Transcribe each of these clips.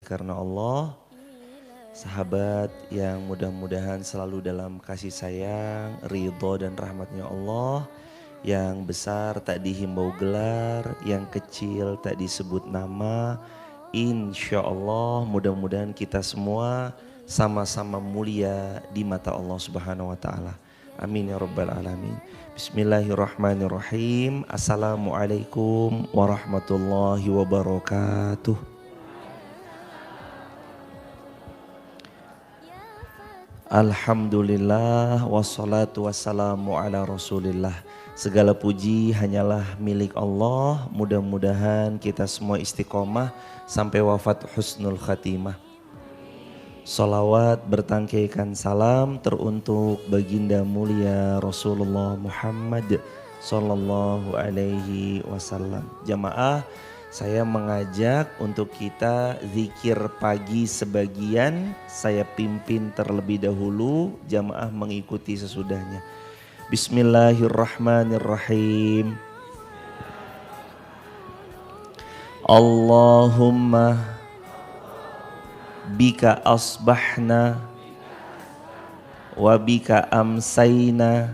karena Allah, sahabat yang mudah-mudahan selalu dalam kasih sayang, ridho dan rahmatnya Allah. Yang besar tak dihimbau gelar, yang kecil tak disebut nama. Insya Allah mudah-mudahan kita semua sama-sama mulia di mata Allah Subhanahu wa Ta'ala. Amin ya Rabbal Alamin. Bismillahirrahmanirrahim. Assalamualaikum warahmatullahi wabarakatuh. Alhamdulillah wassalatu wassalamu ala rasulillah. Segala puji hanyalah milik Allah. Mudah-mudahan kita semua istiqomah sampai wafat husnul khatimah. Salawat bertangkaikan salam teruntuk baginda mulia Rasulullah Muhammad sallallahu alaihi wasallam. Jamaah, saya mengajak untuk kita zikir pagi sebagian, saya pimpin terlebih dahulu, jamaah mengikuti sesudahnya. Bismillahirrahmanirrahim. Allahumma bika asbahna wa bika amsayna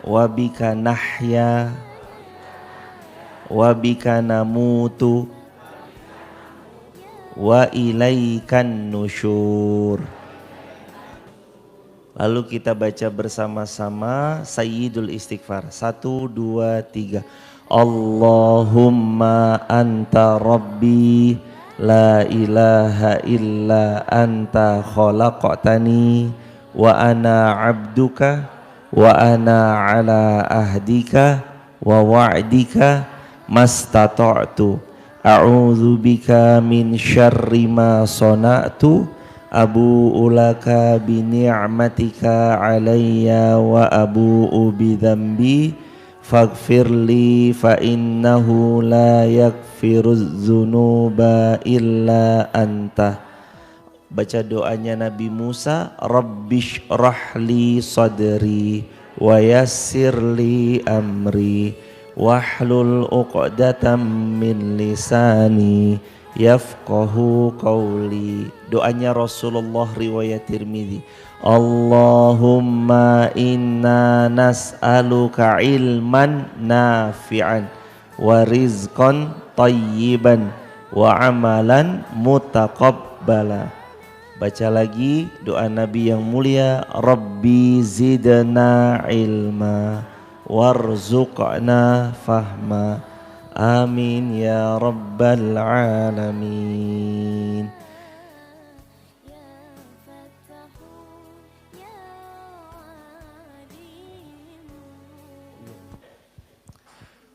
wa bika nahya wa bika namutu wa ilaikan nusyur. Lalu kita baca bersama-sama Sayyidul Istighfar. 1, 2, 3. Allahumma anta rabbi la ilaha illa anta khalaqtani wa ana abduka wa ana ala ahdika wa wa'dika mastata'tu a'udzu bika min syarri ma sana'tu abu'u laka bi ni'matika alayya wa abu'u bi dzambi faghfirli fa innahu la yaghfiruz dzunuba illa anta. Baca doanya Nabi Musa, Rabbish rahli sadri wa yassirli amri wahlul uqdatam min lisani yafqahu qawli. Doanya Rasulullah riwayat Tirmidzi. Allahumma inna nas'aluka ilman nafi'an wa rizqan tayyiban wa amalan mutaqabbala. Baca lagi doa Nabi yang mulia, Rabbi zidna ilma warzuqna fahma. Amin ya rabbal alamin.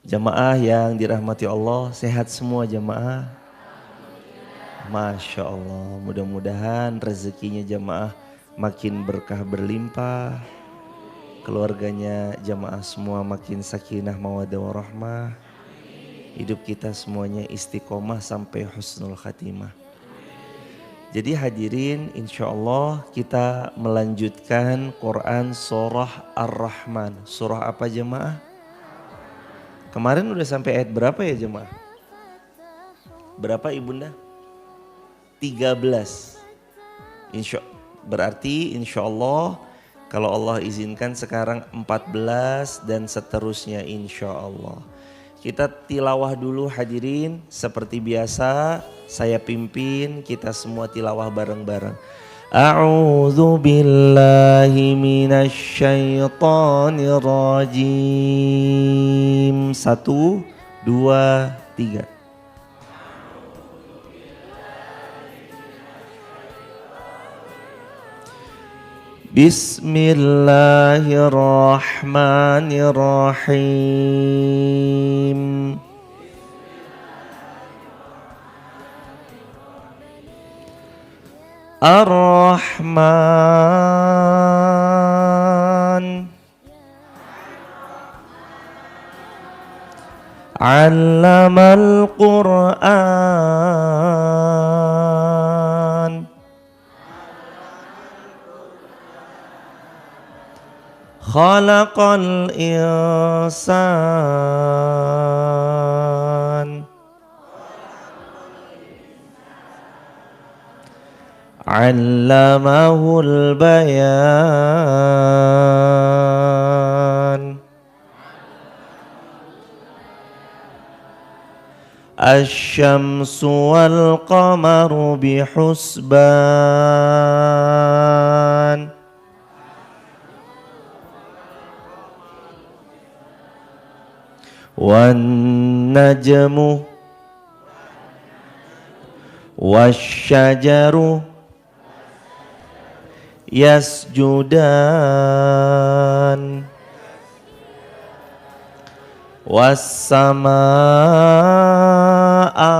Jamaah yang dirahmati Allah, sehat semua jamaah? Masya Allah, mudah-mudahan rezekinya jamaah makin berkah berlimpah. Keluarganya jamaah semua makin sakinah mawaddah warahmah. Hidup kita semuanya istiqomah sampai husnul khatimah. Jadi hadirin, insya Allah kita melanjutkan Quran surah Ar-Rahman. Surah apa jemaah? Kemarin udah sampai ayat berapa ya jemaah? Berapa ibunda? 13. Berarti insya Allah kalau Allah izinkan sekarang 14 dan seterusnya insya Allah. Kita tilawah dulu hadirin, seperti biasa saya pimpin, kita semua tilawah bareng-bareng. A'udzu billahi minasy syaithanir rajim. 1, 2, 3. Bismillahirrahmanirrahim. Ar-Rahman, Allamal Qur'an, Khalaqal Insan, Allamahul bayan. Asy-syamsu wal qamaru bihusban. Wan najmu wasyajaru yasjudan. Was-samaa'a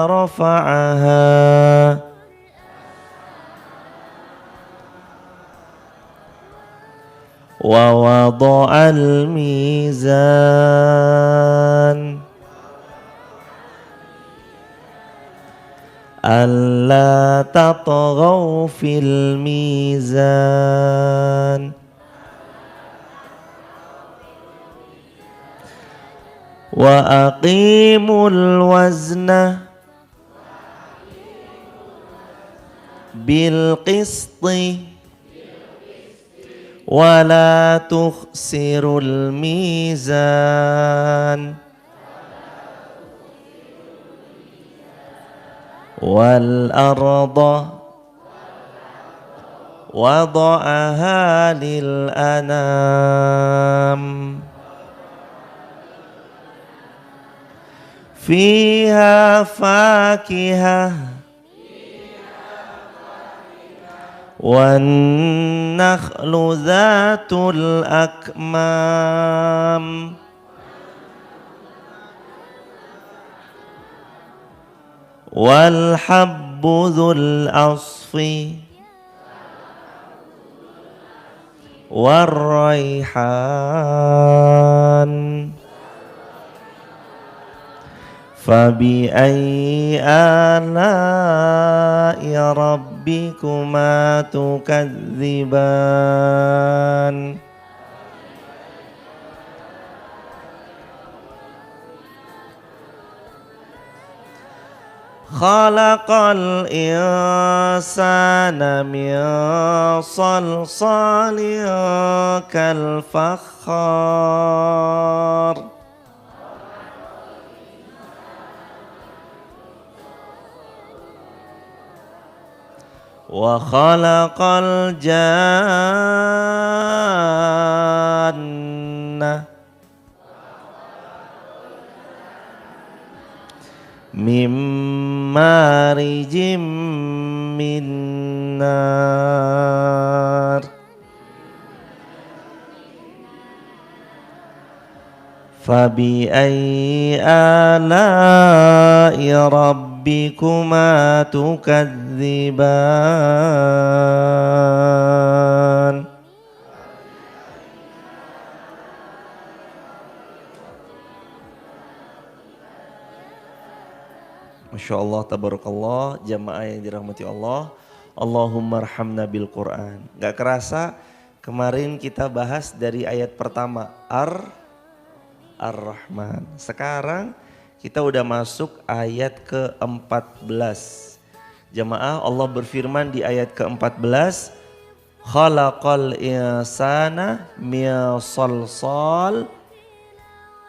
rafa'aha wa wada'al mizan alla tatghaw fil mizan wa aqimul wazna bil qisti wa la tukhsirul mizan wal arda wada'aha lil anam fiha fakihah wan nakhlu dhatul akmam wal habbu dhul asfi war raihan. Fabi ayyi ala'i rabbikuma tukadziban. Khalaqal insana min salsalin kal fakhar. Wa khalaqal janna mim marijim min nar. Fabi ayyi ala'i rabbikuma tukadziban. Masya Allah, tabarakallah, jamaah yang dirahmati Allah. Allahumma arhamna bil Quran. Gak kerasa kemarin kita bahas dari ayat pertama Ar-Rahman. Sekarang kita udah masuk ayat ke-14. Jamaah, Allah berfirman di ayat ke-14, khalaqal insana min salsal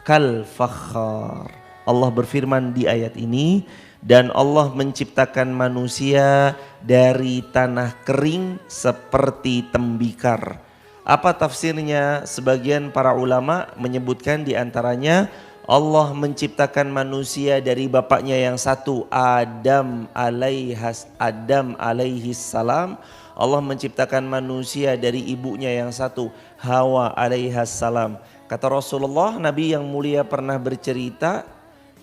kal fakhar. Allah berfirman di ayat ini, dan Allah menciptakan manusia dari tanah kering seperti tembikar. Apa tafsirnya? Sebagian para ulama menyebutkan di antaranya Allah menciptakan manusia dari bapaknya yang satu, Adam alaihis salam. Allah menciptakan manusia dari ibunya yang satu, Hawa alaihis salam. Kata Rasulullah, Nabi yang mulia pernah bercerita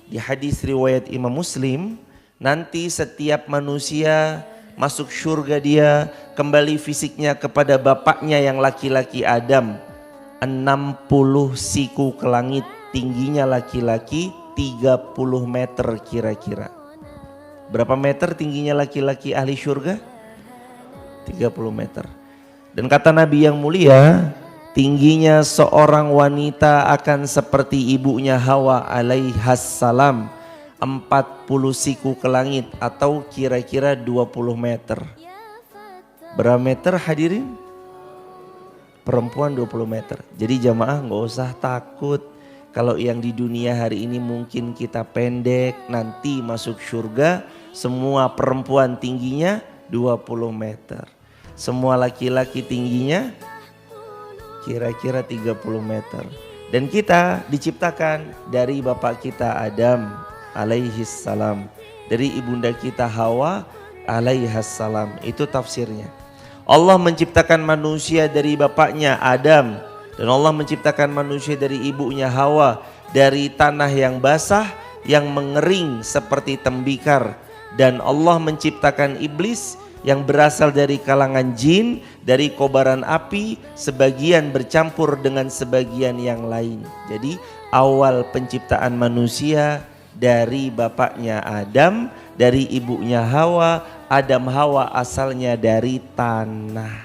di hadis riwayat Imam Muslim, nanti setiap manusia masuk surga dia kembali fisiknya kepada bapaknya yang laki-laki Adam. 60 siku ke langit, tingginya laki-laki 30 meter kira-kira. Berapa meter tingginya laki-laki ahli surga? 30 meter. Dan kata Nabi yang mulia, tingginya seorang wanita akan seperti ibunya Hawa alaihas salam, 40 siku ke langit atau kira-kira 20 meter. Berapa meter hadirin? Perempuan 20 meter. Jadi jamaah nggak usah takut. Kalau yang di dunia hari ini mungkin kita pendek, nanti masuk surga semua perempuan tingginya 20 meter. Semua laki-laki tingginya kira-kira 30 meter. Dan kita diciptakan dari bapak kita Adam alaihissalam, dari ibunda kita Hawa alaihassalam. Itu tafsirnya. Allah menciptakan manusia dari bapaknya Adam, dan Allah menciptakan manusia dari ibunya Hawa dari tanah yang basah yang mengering seperti tembikar. Dan Allah menciptakan iblis yang berasal dari kalangan jin, dari kobaran api, sebagian bercampur dengan sebagian yang lain. Jadi awal penciptaan manusia dari bapaknya Adam, dari ibunya Hawa. Adam Hawa asalnya dari tanah.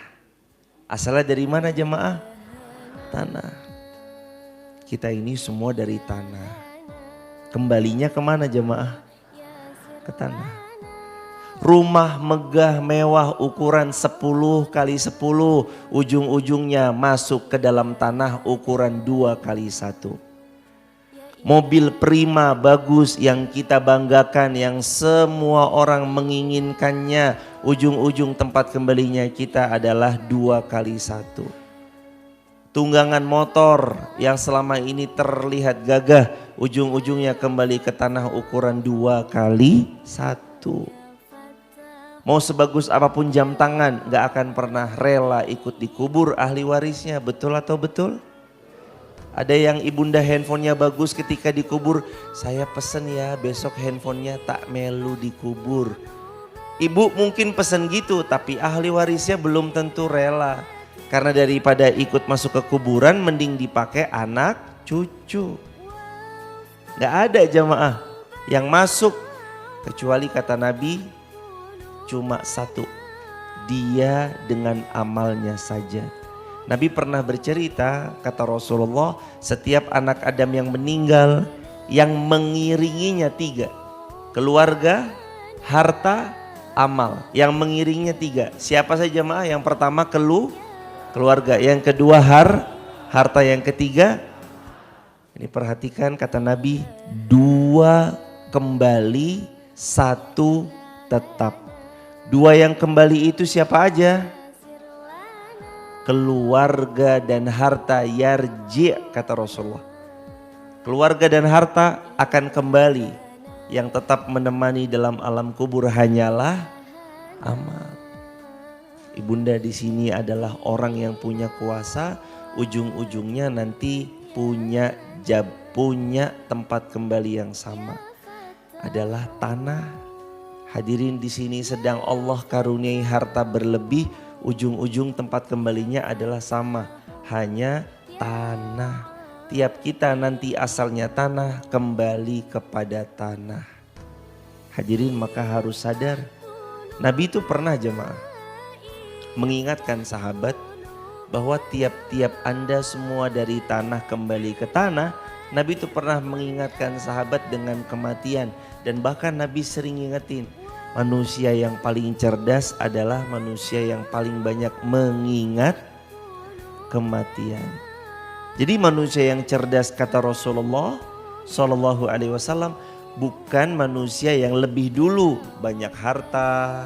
Asalnya dari mana jemaah? Tanah. Kita ini semua dari tanah. Kembalinya kemana jemaah? Ke tanah. Rumah megah mewah ukuran 10 kali 10, ujung-ujungnya masuk ke dalam tanah ukuran 2 kali 1. Mobil prima bagus yang kita banggakan, yang semua orang menginginkannya, ujung-ujung tempat kembalinya kita adalah 2 kali 1. Tunggangan motor yang selama ini terlihat gagah, ujung-ujungnya kembali ke tanah ukuran 2 kali 1. Mau sebagus apapun jam tangan gak akan pernah rela ikut dikubur ahli warisnya, betul atau betul? Ada yang ibunda handphonenya bagus, ketika dikubur, saya pesen ya besok handphonenya tak melu dikubur. Ibu mungkin pesen gitu, tapi ahli warisnya belum tentu rela. Karena daripada ikut masuk ke kuburan, mending dipakai anak cucu. Gak ada jamaah yang masuk, kecuali kata Nabi cuma 1, dia dengan amalnya saja. Nabi pernah bercerita, kata Rasulullah, setiap anak Adam yang meninggal, yang mengiringinya 3. Keluarga, harta, amal. Yang mengiringinya 3. Siapa saja jemaah? Yang pertama keluarga. Yang kedua harta. Yang ketiga, ini perhatikan kata Nabi, 2 kembali, 1 tetap. 2 yang kembali itu siapa aja? Keluarga dan harta yarji, kata Rasulullah. Keluarga dan harta akan kembali. Yang tetap menemani dalam alam kubur hanyalah amal. Ibunda di sini adalah orang yang punya kuasa, ujung-ujungnya nanti punya tempat kembali yang sama, adalah tanah. Hadirin di sini sedang Allah karuniai harta berlebih, ujung-ujung tempat kembalinya adalah sama, hanya tanah. Tiap kita nanti asalnya tanah, kembali kepada tanah. Hadirin, maka harus sadar, Nabi itu pernah jemaah mengingatkan sahabat bahwa tiap-tiap Anda semua dari tanah kembali ke tanah. Nabi itu pernah mengingatkan sahabat dengan kematian, dan bahkan Nabi sering ingetin, manusia yang paling cerdas adalah manusia yang paling banyak mengingat kematian. Jadi manusia yang cerdas, kata Rasulullah Sallallahu Alaihi Wasallam, bukan manusia yang lebih dulu banyak harta,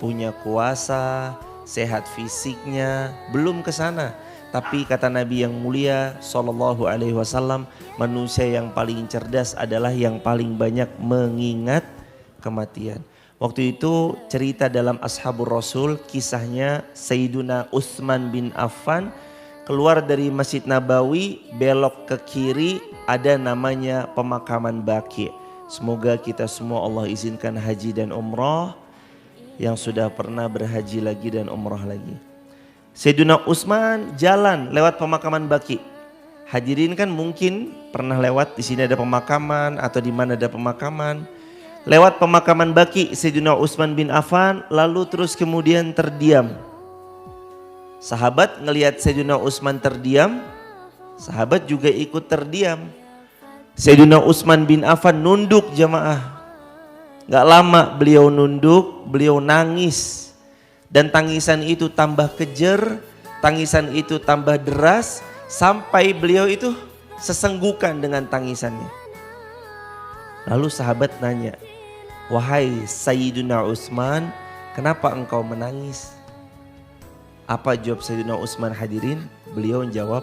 punya kuasa, sehat fisiknya, belum ke sana. Tapi kata Nabi yang mulia Sallallahu Alaihi Wasallam, manusia yang paling cerdas adalah yang paling banyak mengingat kematian. Waktu itu cerita dalam Ashabur Rasul, kisahnya Sayyiduna Utsman bin Affan keluar dari Masjid Nabawi, belok ke kiri, ada namanya pemakaman Baqi. Semoga kita semua Allah izinkan haji dan umrah, yang sudah pernah berhaji lagi dan umrah lagi. Sayyiduna Utsman jalan lewat pemakaman Baqi. Hadirin kan mungkin pernah lewat, di sini ada pemakaman atau di mana ada pemakaman. Lewat pemakaman Baqi, Sayyidina Utsman bin Affan lalu terus kemudian terdiam. Sahabat ngelihat Sayyidina Utsman terdiam, sahabat juga ikut terdiam. Sayyidina Utsman bin Affan nunduk jamaah. Gak lama beliau nunduk, beliau nangis. Dan tangisan itu tambah kejer, tangisan itu tambah deras, sampai beliau itu sesenggukan dengan tangisannya. Lalu sahabat nanya, "Wahai Sayyidina Utsman, kenapa engkau menangis?" Apa jawab Sayyidina Utsman hadirin? Beliau menjawab,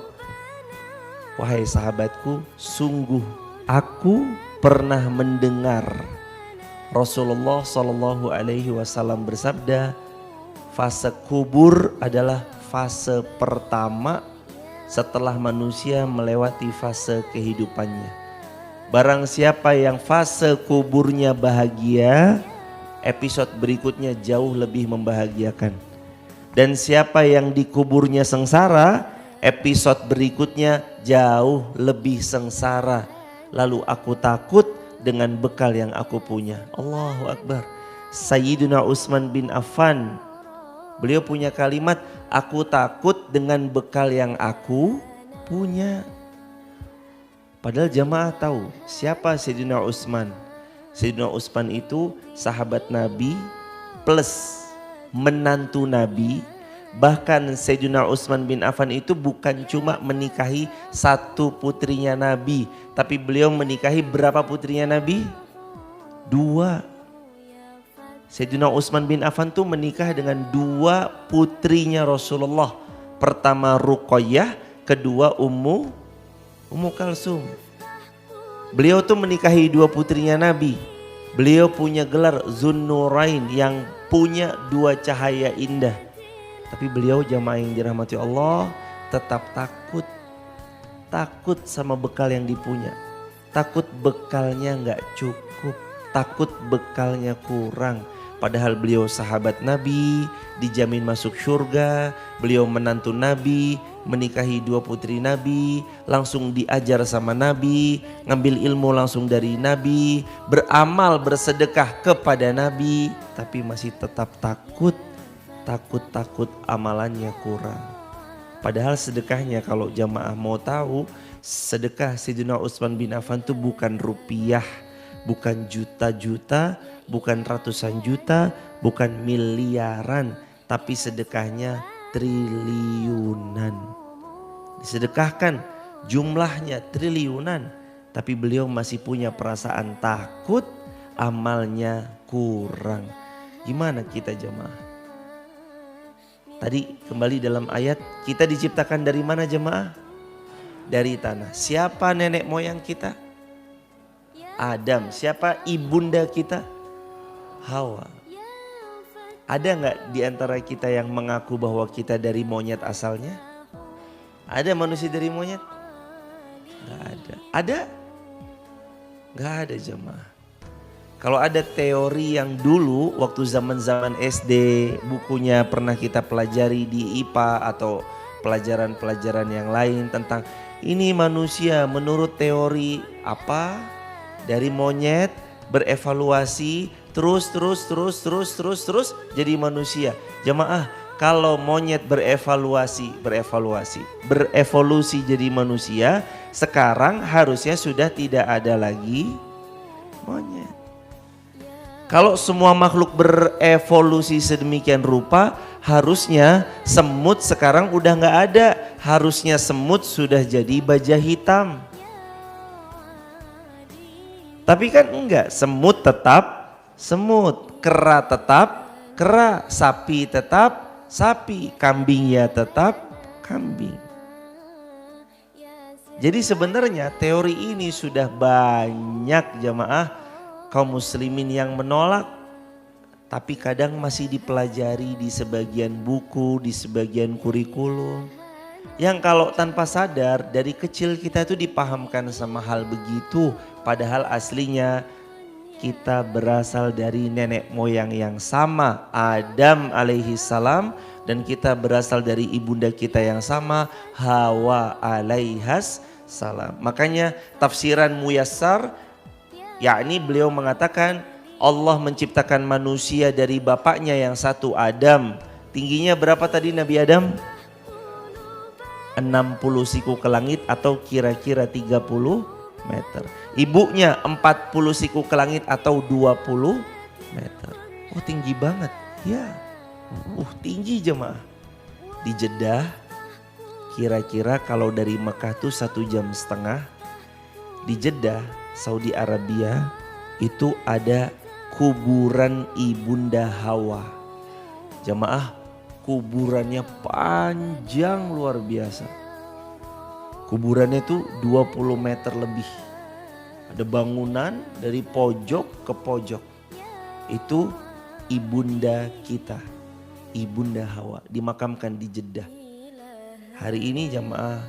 "Wahai sahabatku, sungguh aku pernah mendengar Rasulullah Shallallahu Alaihi Wasallam bersabda, fase kubur adalah fase pertama setelah manusia melewati fase kehidupannya. Barang siapa yang fase kuburnya bahagia, episode berikutnya jauh lebih membahagiakan. Dan siapa yang dikuburnya sengsara, episode berikutnya jauh lebih sengsara. Lalu aku takut dengan bekal yang aku punya." Allahu Akbar. Sayyidina Utsman bin Affan, beliau punya kalimat, "Aku takut dengan bekal yang aku punya." Padahal jamaah tahu siapa Sayyidina Utsman. Sayyidina Utsman itu sahabat Nabi plus menantu Nabi. Bahkan Sayyidina Utsman bin Affan itu bukan cuma menikahi satu putrinya Nabi, tapi beliau menikahi berapa putrinya Nabi? 2. Sayyidina Utsman bin Affan tuh menikah dengan 2 putrinya Rasulullah. Pertama Ruqayyah, kedua Ummu Kalsum. Beliau tuh menikahi 2 putrinya Nabi. Beliau punya gelar Zunnurain, yang punya 2 cahaya indah. Tapi beliau jamaah yang dirahmati Allah tetap takut sama bekal yang dipunya. Takut bekalnya gak cukup, takut bekalnya kurang. Padahal beliau sahabat Nabi, dijamin masuk surga. Beliau menantu Nabi, menikahi 2 putri Nabi, langsung diajar sama Nabi, ngambil ilmu langsung dari Nabi, beramal bersedekah kepada Nabi, tapi masih tetap takut amalannya kurang. Padahal sedekahnya, kalau jamaah mau tahu, sedekah Sayyidina Utsman bin Affan itu bukan rupiah, bukan juta-juta, bukan ratusan juta, bukan miliaran, tapi sedekahnya triliunan. Disedekahkan jumlahnya triliunan, tapi beliau masih punya perasaan takut amalnya kurang. Gimana kita jemaah? Tadi kembali dalam ayat, kita diciptakan dari mana jemaah? Dari tanah. Siapa nenek moyang kita? Adam. Siapa ibunda kita? Hawa. Ada nggak di antara kita yang mengaku bahwa kita dari monyet asalnya? Ada manusia dari monyet? Nggak ada. Ada? Nggak ada jemaah. Kalau ada teori yang dulu waktu zaman-zaman SD, bukunya pernah kita pelajari di IPA atau pelajaran-pelajaran yang lain tentang ini manusia menurut teori apa? Dari monyet berevaluasi terus jadi manusia. Jemaah, kalau monyet berevolusi jadi manusia, sekarang harusnya sudah tidak ada lagi monyet. Kalau semua makhluk berevolusi sedemikian rupa, harusnya semut sekarang udah nggak ada. Harusnya semut sudah jadi baja hitam. Tapi kan enggak, semut tetap semut, kera tetap kera, sapi tetap sapi, kambing ya tetap kambing. Jadi sebenarnya teori ini sudah banyak jamaah kaum muslimin yang menolak, tapi kadang masih dipelajari di sebagian buku, di sebagian kurikulum. Yang kalau tanpa sadar dari kecil kita tuh dipahamkan sama hal begitu, padahal aslinya kita berasal dari nenek moyang yang sama, Adam alaihi salam, dan kita berasal dari ibunda kita yang sama, Hawa alaihas salam. Makanya tafsiran Muyassar, yakni beliau mengatakan Allah menciptakan manusia dari bapaknya yang satu Adam. Tingginya berapa tadi Nabi Adam? 60 siku ke langit atau kira-kira 30 meter. Ibunya 40 siku ke langit atau 20 meter. Oh tinggi banget. Ya Tinggi jemaah. Di Jeddah kira-kira kalau dari Mekah tuh 1,5 jam. Di Jeddah, Saudi Arabia itu ada kuburan Ibunda Hawa. Jemaah, kuburannya panjang luar biasa. Kuburannya itu 20 meter lebih. Ada bangunan dari pojok ke pojok. Itu ibunda kita, Ibunda Hawa, dimakamkan di Jeddah. Hari ini jamaah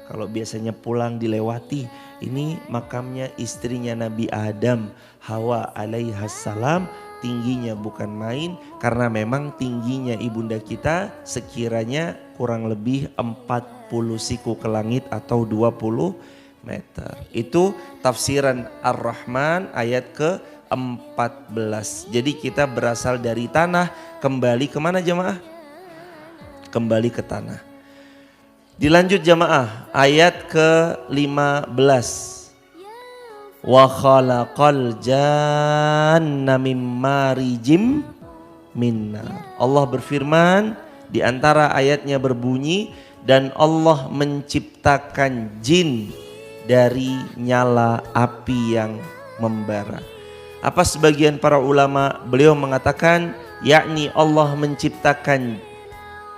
kalau biasanya pulang dilewati, ini makamnya istrinya Nabi Adam, Hawa alaihassalam. Tingginya bukan main, karena memang tingginya ibunda kita sekiranya kurang lebih 40 siku ke langit atau 20 meter. Itu tafsiran Ar-Rahman ayat ke-14. Jadi kita berasal dari tanah, kembali kemana jamaah? Kembali ke tanah. Dilanjut jamaah, ayat ke-15. Wa khalaqal janna mim marijim minnar. Allah berfirman, di antara ayatnya berbunyi, dan Allah menciptakan jin dari nyala api yang membara. Apa sebagian para ulama, beliau mengatakan yakni Allah menciptakan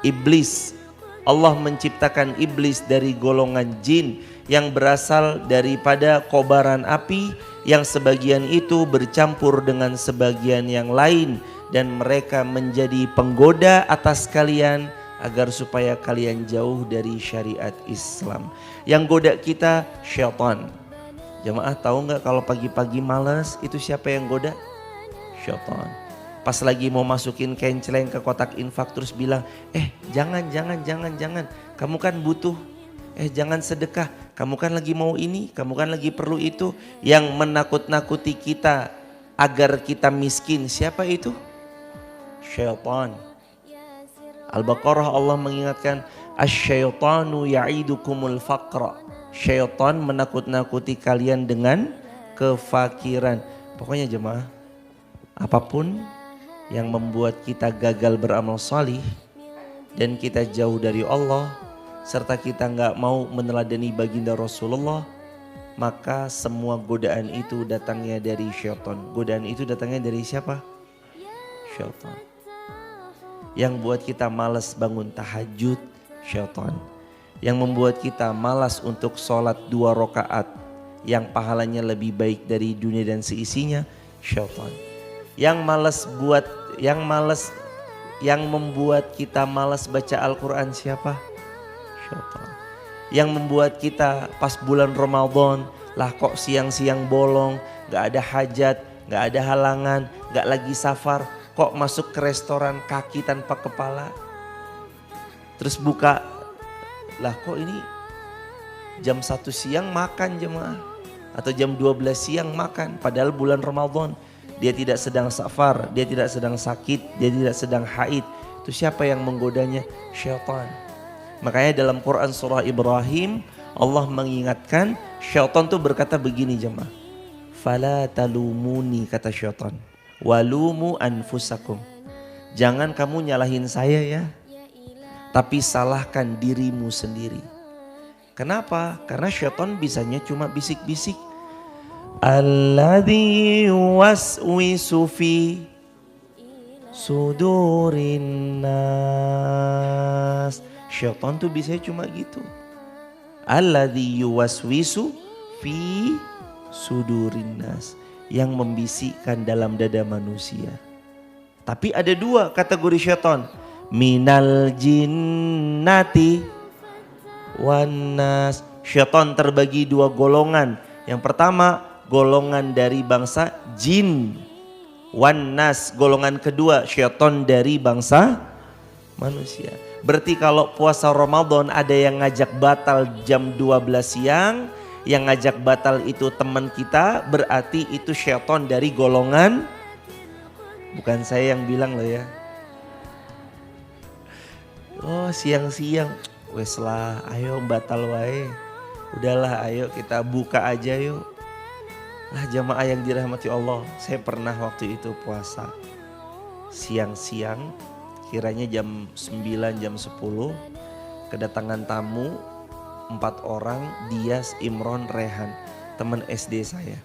iblis. Allah menciptakan iblis dari golongan jin yang berasal daripada kobaran api, yang sebagian itu bercampur dengan sebagian yang lain, dan mereka menjadi penggoda atas kalian agar supaya kalian jauh dari syariat Islam. Yang goda kita syaitan. Jamaah tahu nggak kalau pagi-pagi malas itu siapa yang goda? Syaitan. Pas lagi mau masukin kenceleng ke kotak infak terus bilang, jangan, kamu kan butuh. Jangan sedekah, kamu kan lagi mau ini, kamu kan lagi perlu itu. Yang menakut-nakuti kita agar kita miskin, siapa itu? Syaitan. Al-Baqarah Allah mengingatkan, asyaitanu ya'idukumul faqra. Syaitan menakut-nakuti kalian dengan kefakiran. Pokoknya jemaah, apapun yang membuat kita gagal beramal salih dan kita jauh dari Allah, serta kita nggak mau meneladani baginda Rasulullah, maka semua godaan itu datangnya dari syaitan. Godaan itu datangnya dari siapa? Syaitan. Yang buat kita malas bangun tahajud, syaitan. Yang membuat kita malas untuk sholat 2 rakaat yang pahalanya lebih baik dari dunia dan seisinya, syaitan. Yang membuat kita malas baca Al-Quran siapa? Syaitan. Yang membuat kita pas bulan Ramadan, lah kok siang-siang bolong, gak ada hajat, gak ada halangan, gak lagi safar, kok masuk ke restoran kaki tanpa kepala. Terus buka, lah kok ini jam 1 siang makan jemaah, atau jam 12 siang makan, padahal bulan Ramadan. Dia tidak sedang safar, dia tidak sedang sakit, dia tidak sedang haid. Itu siapa yang menggodanya? Syaitan. Makanya dalam Quran surah Ibrahim Allah mengingatkan, syaitan tuh berkata begini jemaah. Fala talumuni, kata syaitan, walumu anfusakum. Jangan kamu nyalahin saya ya, tapi salahkan dirimu sendiri. Kenapa? Karena syaitan bisanya cuma bisik-bisik. Alladzi yuwaswisu fi sudurin nas. Syaitan tuh bisa cuma gitu. Alladzi yuwaswisu fi sudurin nas, yang membisikkan dalam dada manusia. Tapi ada 2 kategori syaitan. Minal jinnati wan nas. Syaitan terbagi 2 golongan. Yang pertama golongan dari bangsa jin, wan nas golongan kedua syaitan dari bangsa manusia. Berarti kalau puasa Ramadan ada yang ngajak batal jam 12 siang, yang ngajak batal itu teman kita, berarti itu syaitan dari golongan, bukan saya yang bilang loh ya. Oh siang-siang, wes lah ayo batal wae. Udahlah ayo kita buka aja yuk. Lah jamaah yang dirahmati Allah, saya pernah waktu itu puasa siang-siang kiranya jam 9, jam 10 kedatangan tamu 4 orang, Dias, Imron, Rehan, teman SD saya.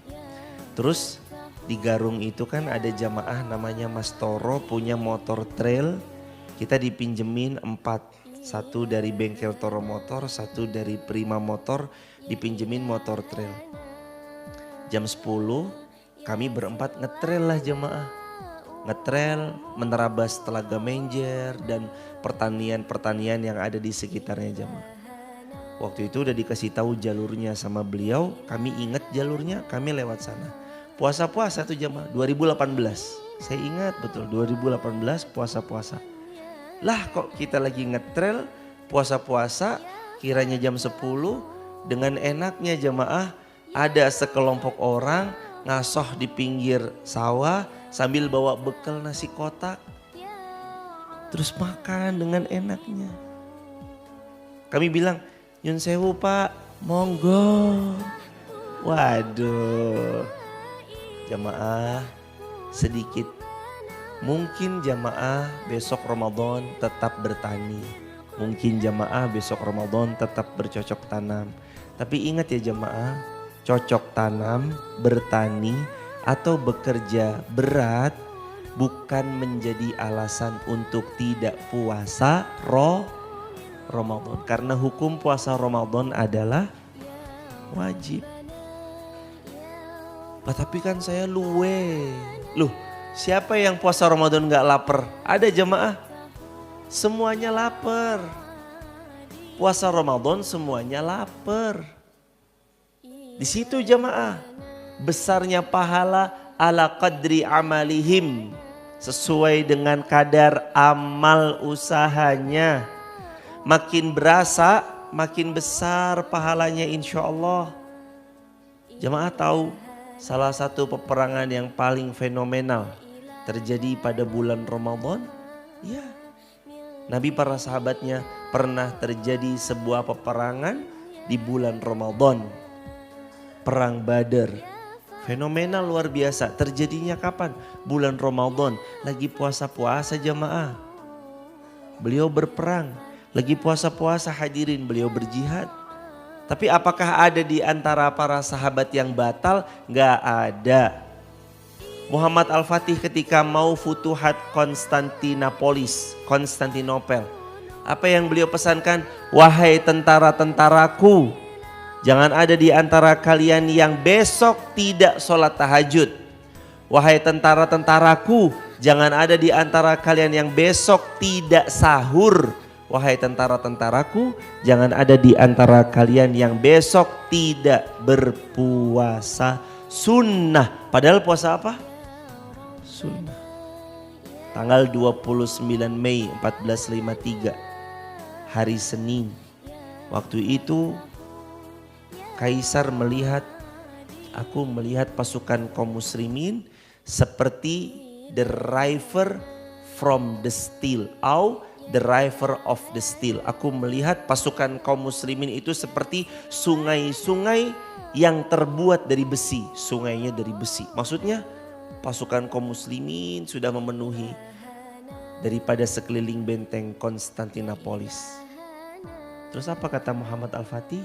Terus di Garung itu kan ada jamaah namanya Mas Toro punya motor trail, kita dipinjemin 4. 1 dari bengkel Toro Motor, 1 dari Prima Motor, dipinjemin motor trail. Jam 10 kami berempat ngetrail lah jamaah. Ngetrail menerabas Telaga Menjer dan pertanian-pertanian yang ada di sekitarnya jamaah. Waktu itu udah dikasih tahu jalurnya sama beliau, kami ingat jalurnya, kami lewat sana. Puasa-puasa tuh jamaah 2018. Saya ingat betul 2018 puasa-puasa. Lah kok kita lagi ngetrail puasa-puasa kiranya jam 10 dengan enaknya jamaah ada sekelompok orang ngasoh di pinggir sawah sambil bawa bekal nasi kotak. Terus makan dengan enaknya. Kami bilang, Nyun sewu Pak, monggo. Waduh, jamaah sedikit. Mungkin jamaah besok Ramadan tetap bertani. Mungkin jamaah besok Ramadan tetap bercocok tanam. Tapi ingat ya jamaah, cocok tanam, bertani atau bekerja berat bukan menjadi alasan untuk tidak puasa Ramadan. Karena hukum puasa Ramadan adalah wajib. Tapi kan saya luwe. Loh, siapa yang puasa Ramadan gak lapar? Ada jamaah? Semuanya lapar. Puasa Ramadan semuanya lapar. Di situ jamaah, besarnya pahala ala qadri amalihim. Sesuai dengan kadar amal usahanya. Makin berasa, makin besar pahalanya insya Allah. Jamaah tahu salah satu peperangan yang paling fenomenal terjadi pada bulan Ramadan? Ya, Nabi para sahabatnya pernah terjadi sebuah peperangan di bulan Ramadan. Perang Badar. Fenomenal luar biasa. Terjadinya kapan? Bulan Ramadan. Lagi puasa-puasa jamaah. Beliau berperang. Lagi puasa-puasa hadirin beliau berjihad. Tapi apakah ada di antara para sahabat yang batal? Gak ada. Muhammad Al-Fatih ketika mau futuhat Konstantinopel. Apa yang beliau pesankan? Wahai tentara-tentaraku, jangan ada di antara kalian yang besok tidak sholat tahajud. Wahai tentara-tentaraku, jangan ada di antara kalian yang besok tidak sahur. Wahai tentara-tentaraku, jangan ada di antara kalian yang besok tidak berpuasa sunnah. Padahal puasa apa? Sunnah. Tanggal 29 Mei 1453, hari Senin. Waktu itu Kaisar melihat, aku melihat pasukan kaum muslimin seperti the river from the steel, atau the river of the steel. Aku melihat pasukan kaum muslimin itu seperti sungai-sungai yang terbuat dari besi. Sungainya dari besi. Maksudnya pasukan kaum muslimin sudah memenuhi daripada sekeliling benteng Konstantinopolis. Terus apa kata Muhammad Al-Fatih?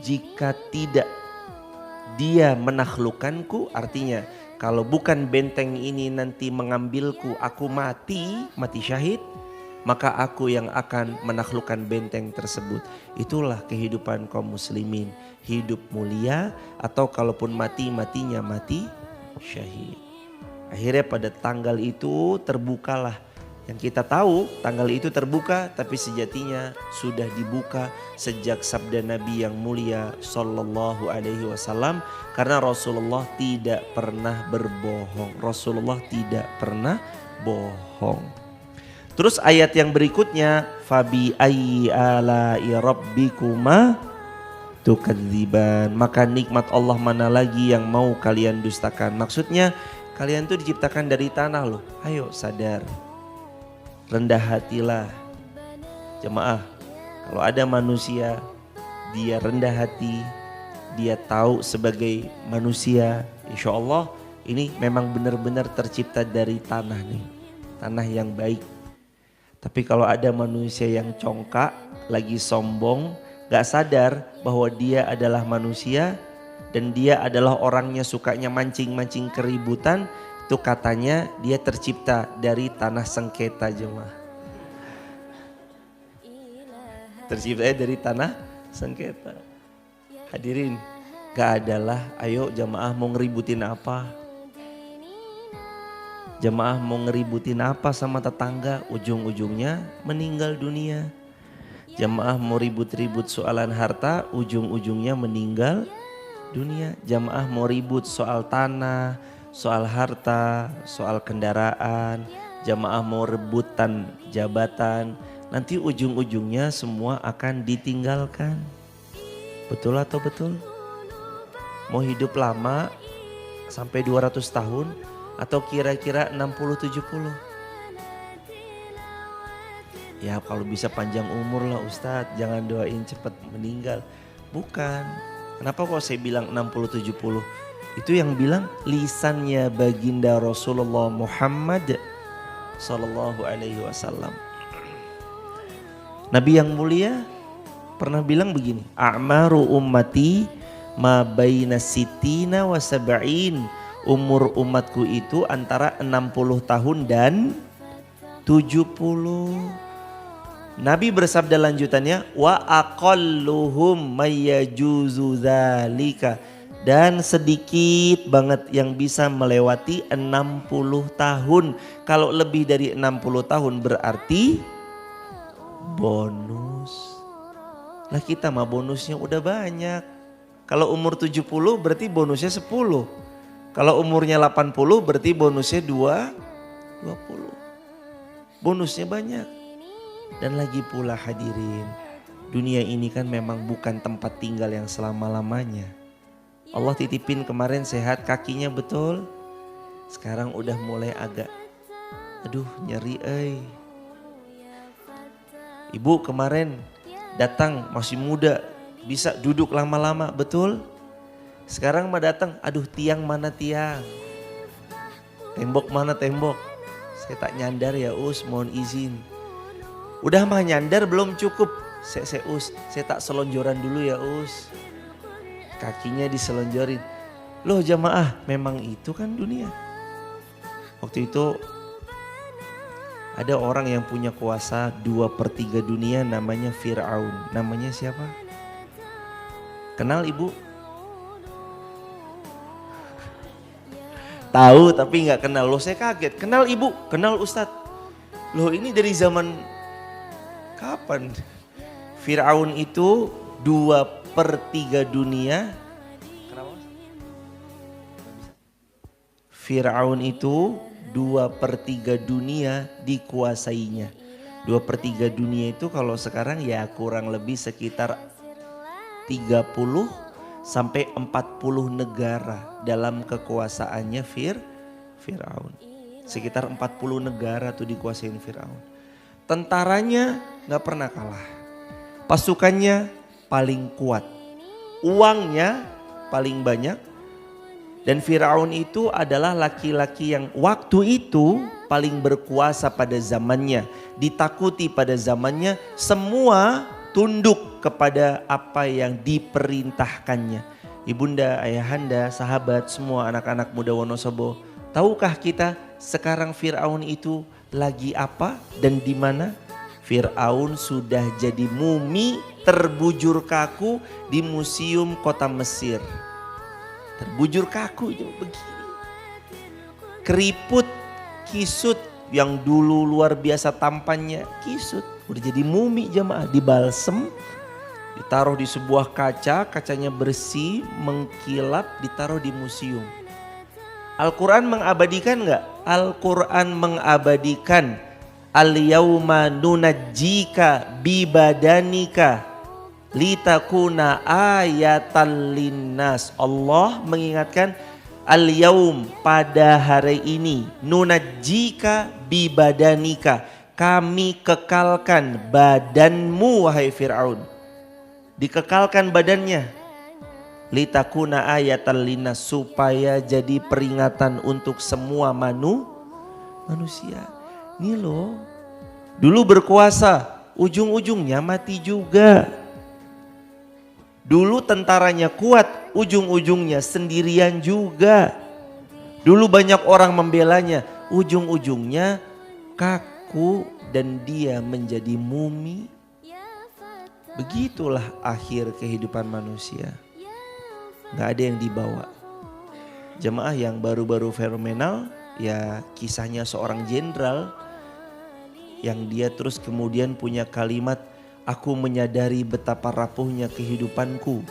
Jika tidak dia menaklukkanku, artinya kalau bukan benteng ini nanti mengambilku, aku mati syahid, maka aku yang akan menaklukkan benteng tersebut. Itulah kehidupan kaum muslimin, hidup mulia atau kalaupun matinya mati syahid. Akhirnya pada tanggal itu terbukalah, yang kita tahu tanggal itu terbuka tapi sejatinya sudah dibuka sejak sabda Nabi yang mulia sallallahu alaihi wasallam, karena Rasulullah tidak pernah berbohong. Rasulullah tidak pernah bohong. Terus ayat yang berikutnya, fabi ayyi ala'i rabbikuma tukadziban, maka nikmat Allah mana lagi yang mau kalian dustakan. Maksudnya kalian tuh diciptakan dari tanah loh. Ayo sadar, rendah hatilah jemaah. Kalau ada manusia dia rendah hati, dia tahu sebagai manusia, insya Allah ini memang benar-benar tercipta dari tanah nih, tanah yang baik. Tapi kalau ada manusia yang congkak, lagi sombong, gak sadar bahwa dia adalah manusia dan dia adalah orangnya sukanya mancing-mancing keributan, itu katanya dia tercipta dari tanah sengketa jemaah. Tercipta dari tanah sengketa. Hadirin, gak adalah ayo jemaah mau ngeributin apa? Jemaah mau ngeributin apa sama tetangga, ujung-ujungnya meninggal dunia. Jemaah mau ribut-ribut soalan harta, ujung-ujungnya meninggal dunia. Jemaah mau ribut soal tanah, soal harta, soal kendaraan. Jemaah mau rebutan jabatan, nanti ujung-ujungnya semua akan ditinggalkan. Betul atau betul? Mau hidup lama sampai 200 tahun atau kira-kira 60-70? Ya kalau bisa panjang umur lah Ustadz, jangan doain cepat meninggal. Bukan. Kenapa kok saya bilang 60-70? Itu yang bilang lisannya baginda Rasulullah Muhammad Sallallahu Alaihi Wasallam. Nabi yang mulia pernah bilang begini, a'maru ummati ma baina sitina wa sab'in. Umur umatku itu antara 60 tahun dan 70. Nabi bersabda lanjutannya, wa aqalluhum mayyajuzu dzalika, dan sedikit banget yang bisa melewati 60 tahun. Kalau lebih dari 60 tahun berarti bonus. Lah kita mah bonusnya udah banyak. Kalau umur 70 berarti bonusnya 10. Kalau umurnya 80 berarti bonusnya 20. Bonusnya banyak. Dan lagi pula hadirin, dunia ini kan memang bukan tempat tinggal yang selama-lamanya. Allah titipin kemarin sehat kakinya betul. Sekarang udah mulai agak aduh nyeri Ibu kemarin datang masih muda, bisa duduk lama-lama betul. Sekarang mah datang, aduh tiang mana tiang, tembok mana tembok. Saya tak nyandar ya Us, mohon izin. Udah mah nyandar belum cukup. Saya tak selonjoran dulu ya Us. Kakinya diselonjorin. Loh jamaah, memang itu kan dunia. Waktu itu ada orang yang punya kuasa 2/3 dunia, namanya Fir'aun. Namanya siapa? Kenal ibu? Tahu tapi nggak kenal. Loh saya kaget. Kenal ibu? Kenal Ustadz. Loh ini dari zaman kapan? Fir'aun itu 2/3 dunia. Kenapa? Fir'aun itu 2/3 dunia dikuasainya. 2/3 dunia itu kalau sekarang ya kurang lebih sekitar 30 sampai 40 negara dalam kekuasaannya Fir'aun. Sekitar 40 negara tuh dikuasain Fir'aun. Tentaranya gak pernah kalah. Pasukannya paling kuat. Uangnya paling banyak. Dan Fir'aun itu adalah laki-laki yang waktu itu paling berkuasa pada zamannya. Ditakuti pada zamannya, semua tunduk kepada apa yang diperintahkannya. Ibunda, ayahanda, sahabat, semua anak-anak muda Wonosobo. Tahukah kita sekarang Fir'aun itu lagi apa dan di mana? Fir'aun sudah jadi mumi terbujur kaku di museum kota Mesir. Terbujur kaku itu begini. Keriput, kisut yang dulu luar biasa tampannya, kisut. Udah jadi mumi jamaah, dibalsem, ditaruh di sebuah kaca, kacanya bersih, mengkilap, ditaruh di museum. Al-Quran mengabadikan gak? Al-Quran mengabadikan. Al-yawma nunajjika bibadanika litakuna ayatan linnas. Allah mengingatkan al-yaum, pada hari ini, nunajjika bibadanika, kami kekalkan badanmu wahai Fir'aun. Dikekalkan badannya. Litakuna ayatan linnas, supaya jadi peringatan untuk semua manusia. Nih loh, Dulu berkuasa, ujung-ujungnya mati juga. Dulu tentaranya kuat, ujung-ujungnya sendirian juga. Dulu banyak orang membelanya, ujung-ujungnya kaku dan dia menjadi mumi. Begitulah akhir kehidupan manusia. Gak ada yang dibawa. Jemaah yang baru-baru fenomenal, ya kisahnya seorang jenderal yang dia terus kemudian punya kalimat, aku menyadari betapa rapuhnya kehidupanku.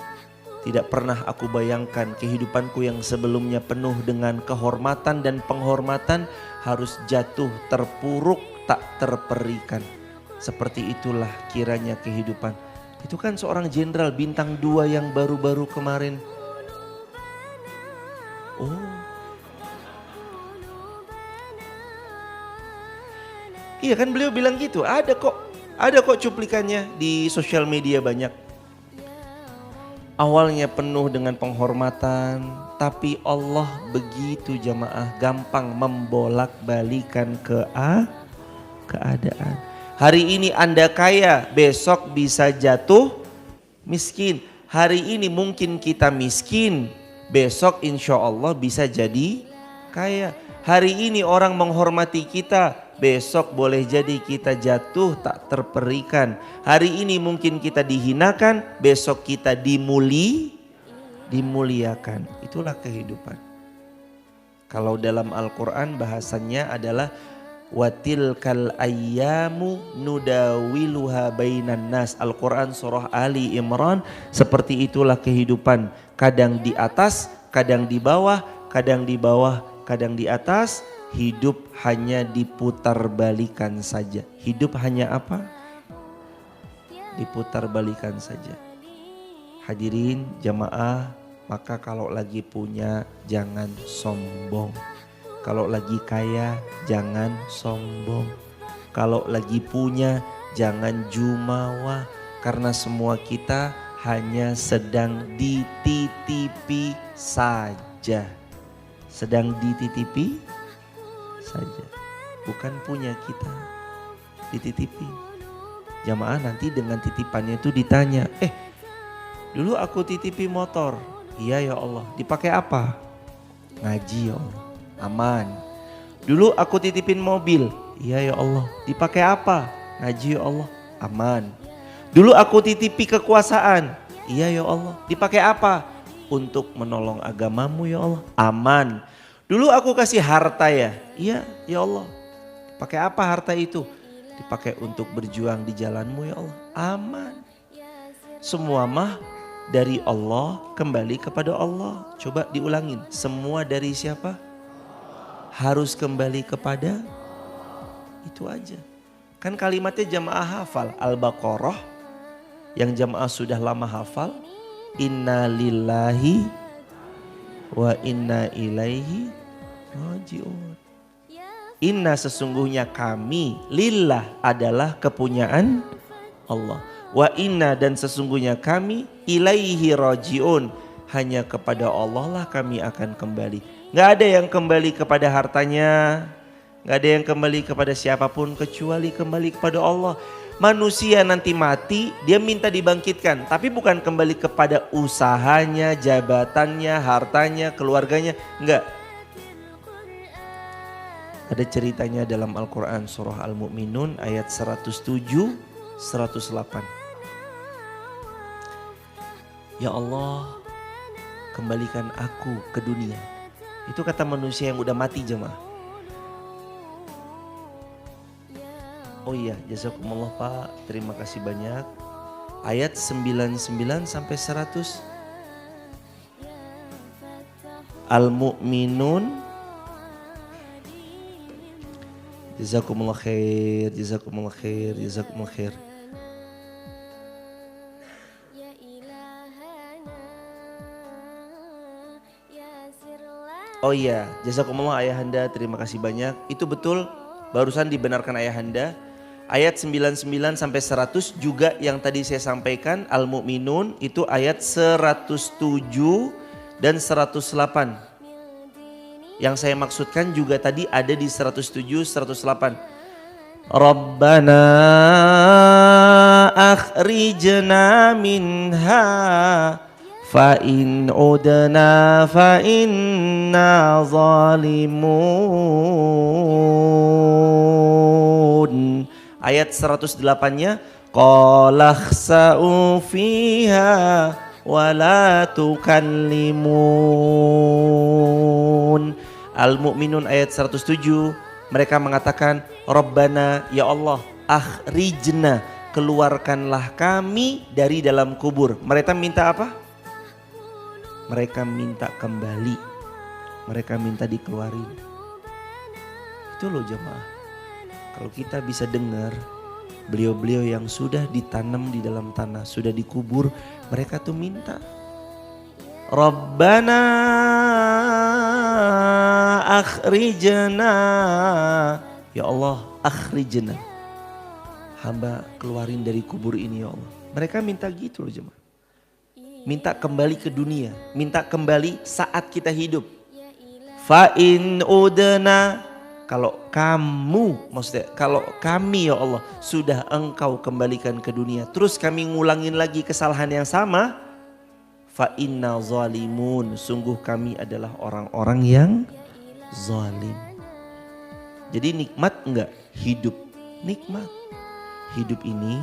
Tidak pernah aku bayangkan kehidupanku yang sebelumnya penuh dengan kehormatan dan penghormatan harus jatuh terpuruk tak terperikan. Seperti itulah kiranya kehidupan. Itu kan seorang jenderal bintang 2 yang baru-baru kemarin. Oh. Iya kan beliau bilang gitu, ada kok cuplikannya di sosial media banyak. Awalnya penuh dengan penghormatan, tapi Allah begitu jamaah gampang membolak-balikan keadaan. Hari ini Anda kaya, besok bisa jatuh miskin. Hari ini mungkin kita miskin, besok insya Allah bisa jadi kaya. Hari ini orang menghormati kita, besok boleh jadi kita jatuh tak terperikan. Hari ini mungkin kita dihinakan, besok kita dimuliakan. Itulah kehidupan. Kalau dalam Al-Quran bahasannya adalah watilkal ayyamu nudawiluha bainan nas. Al-Quran surah Ali Imran, seperti itulah kehidupan. Kadang di atas, kadang di bawah, kadang di bawah, kadang di atas. Hidup hanya diputar-balikan saja. Hidup hanya apa? Diputar-balikan saja. Hadirin jamaah, maka kalau lagi punya jangan sombong. Kalau lagi kaya jangan sombong. Kalau lagi punya jangan jumawa. Karena semua kita hanya sedang dititipi saja. Sedang dititipi saja, bukan punya kita, dititipi. Jamaah nanti dengan titipannya itu ditanya, dulu aku titipi motor, iya ya Allah, dipakai apa? Ngaji ya Allah, aman. Dulu aku titipin mobil, iya ya Allah, dipakai apa? Ngaji ya Allah, aman. Dulu aku titipi kekuasaan, iya ya Allah, dipakai apa? Untuk menolong agamamu ya Allah, aman. Dulu aku kasih harta ya, iya ya Allah. Pakai apa harta itu? Dipakai untuk berjuang di jalanmu ya Allah, aman. Semua mah dari Allah, kembali kepada Allah. Coba diulangin, semua dari siapa? Harus kembali kepada itu aja. Kan kalimatnya jamaah hafal Al-Baqarah, yang jamaah sudah lama hafal. Inna lillahi wa inna ilaihi raji'un. Inna sesungguhnya kami, lillah adalah kepunyaan Allah. Wa inna dan sesungguhnya kami, ilaihi raji'un, hanya kepada Allah lah kami akan kembali. Gak ada yang kembali kepada hartanya, gak ada yang kembali kepada siapapun kecuali kembali kepada Allah. Manusia nanti mati, dia minta dibangkitkan, tapi bukan kembali kepada usahanya, jabatannya, hartanya, keluarganya, enggak. Ada ceritanya dalam Al-Quran surah Al-Mu'minun ayat 107, 108. Ya Allah, kembalikan aku ke dunia. Itu kata manusia yang udah mati jemaah. Oh iya, jazakumullah Pak, terima kasih banyak. Ayat 99 sampai 100. Al-Mu'minun. Jazakumullah khair, jazakumullah khair, jazakumullah khair. Oh iya, jazakumullah ayahanda, terima kasih banyak. Itu betul, barusan dibenarkan ayahanda. Ayat 99 sampai 100 juga yang tadi saya sampaikan, Al-Mu'minun itu ayat 107 dan 108. Yang saya maksudkan juga tadi ada di 107, 108. Rabbana akhrijna minha fa in udna fa inna zalimun. Ayat 108-nya qala khsa'u fiha wa la tukallimun. Al-Mu'minun ayat 107, mereka mengatakan Rabbana, ya Allah, akhrijna, keluarkanlah kami dari dalam kubur. Mereka minta apa? Mereka minta kembali, mereka minta dikeluarin. Itu loh jemaah, kalau kita bisa dengar beliau-beliau yang sudah ditanam di dalam tanah, sudah dikubur, mereka tuh minta Rabbana akhrijna, ya Allah akhrijna, hamba keluarin dari kubur ini ya Allah. Mereka minta gitu loh jemaah, minta kembali ke dunia, minta kembali saat kita hidup. Fa in udna, kalau kamu, maksudnya kalau kami ya Allah sudah engkau kembalikan ke dunia, terus kami ngulangin lagi kesalahan yang sama, fa inna zalimun, sungguh kami adalah orang-orang yang zalim. Jadi nikmat enggak? Hidup nikmat. Hidup ini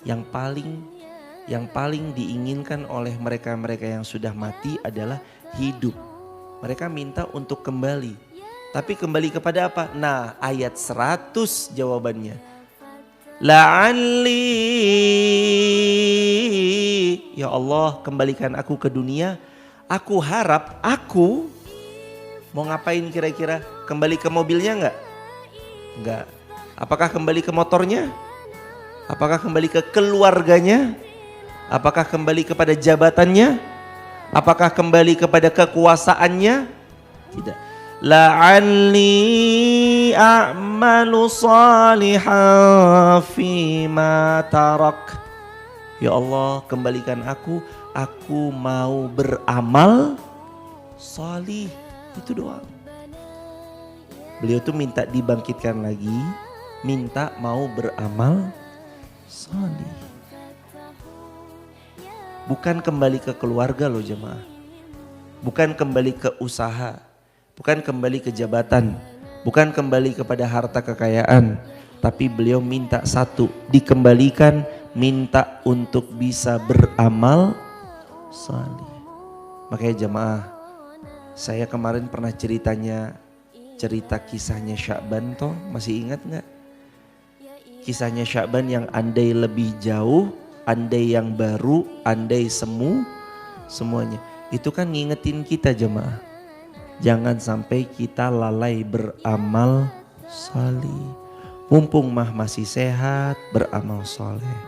yang paling diinginkan oleh mereka-mereka yang sudah mati adalah hidup. Mereka minta untuk kembali. Tapi kembali kepada apa? Nah, ayat 100 jawabannya. La'alli, ya Allah kembalikan aku ke dunia. Aku harap, aku mau ngapain kira-kira? Kembali ke mobilnya enggak? Enggak. Apakah kembali ke motornya? Apakah kembali ke keluarganya? Apakah kembali kepada jabatannya? Apakah kembali kepada kekuasaannya? Tidak. La'alli a'malu salihan fima tarak. Ya Allah kembalikan aku mau beramal salih. Itu doang. Beliau tuh minta dibangkitkan lagi, minta mau beramal salih. Bukan kembali ke keluarga loh jemaah, bukan kembali ke usaha, bukan kembali ke jabatan, bukan kembali kepada harta kekayaan. Tapi beliau minta satu, dikembalikan, minta untuk bisa beramal salih. Makanya jemaah, saya kemarin pernah cerita kisahnya Sya'ban toh, masih ingat gak? Kisahnya Sya'ban yang andai lebih jauh, andai yang baru, andai semuanya. Itu kan ngingetin kita jemaah, jangan sampai kita lalai beramal salih. Mumpung mah masih sehat, beramal soleh.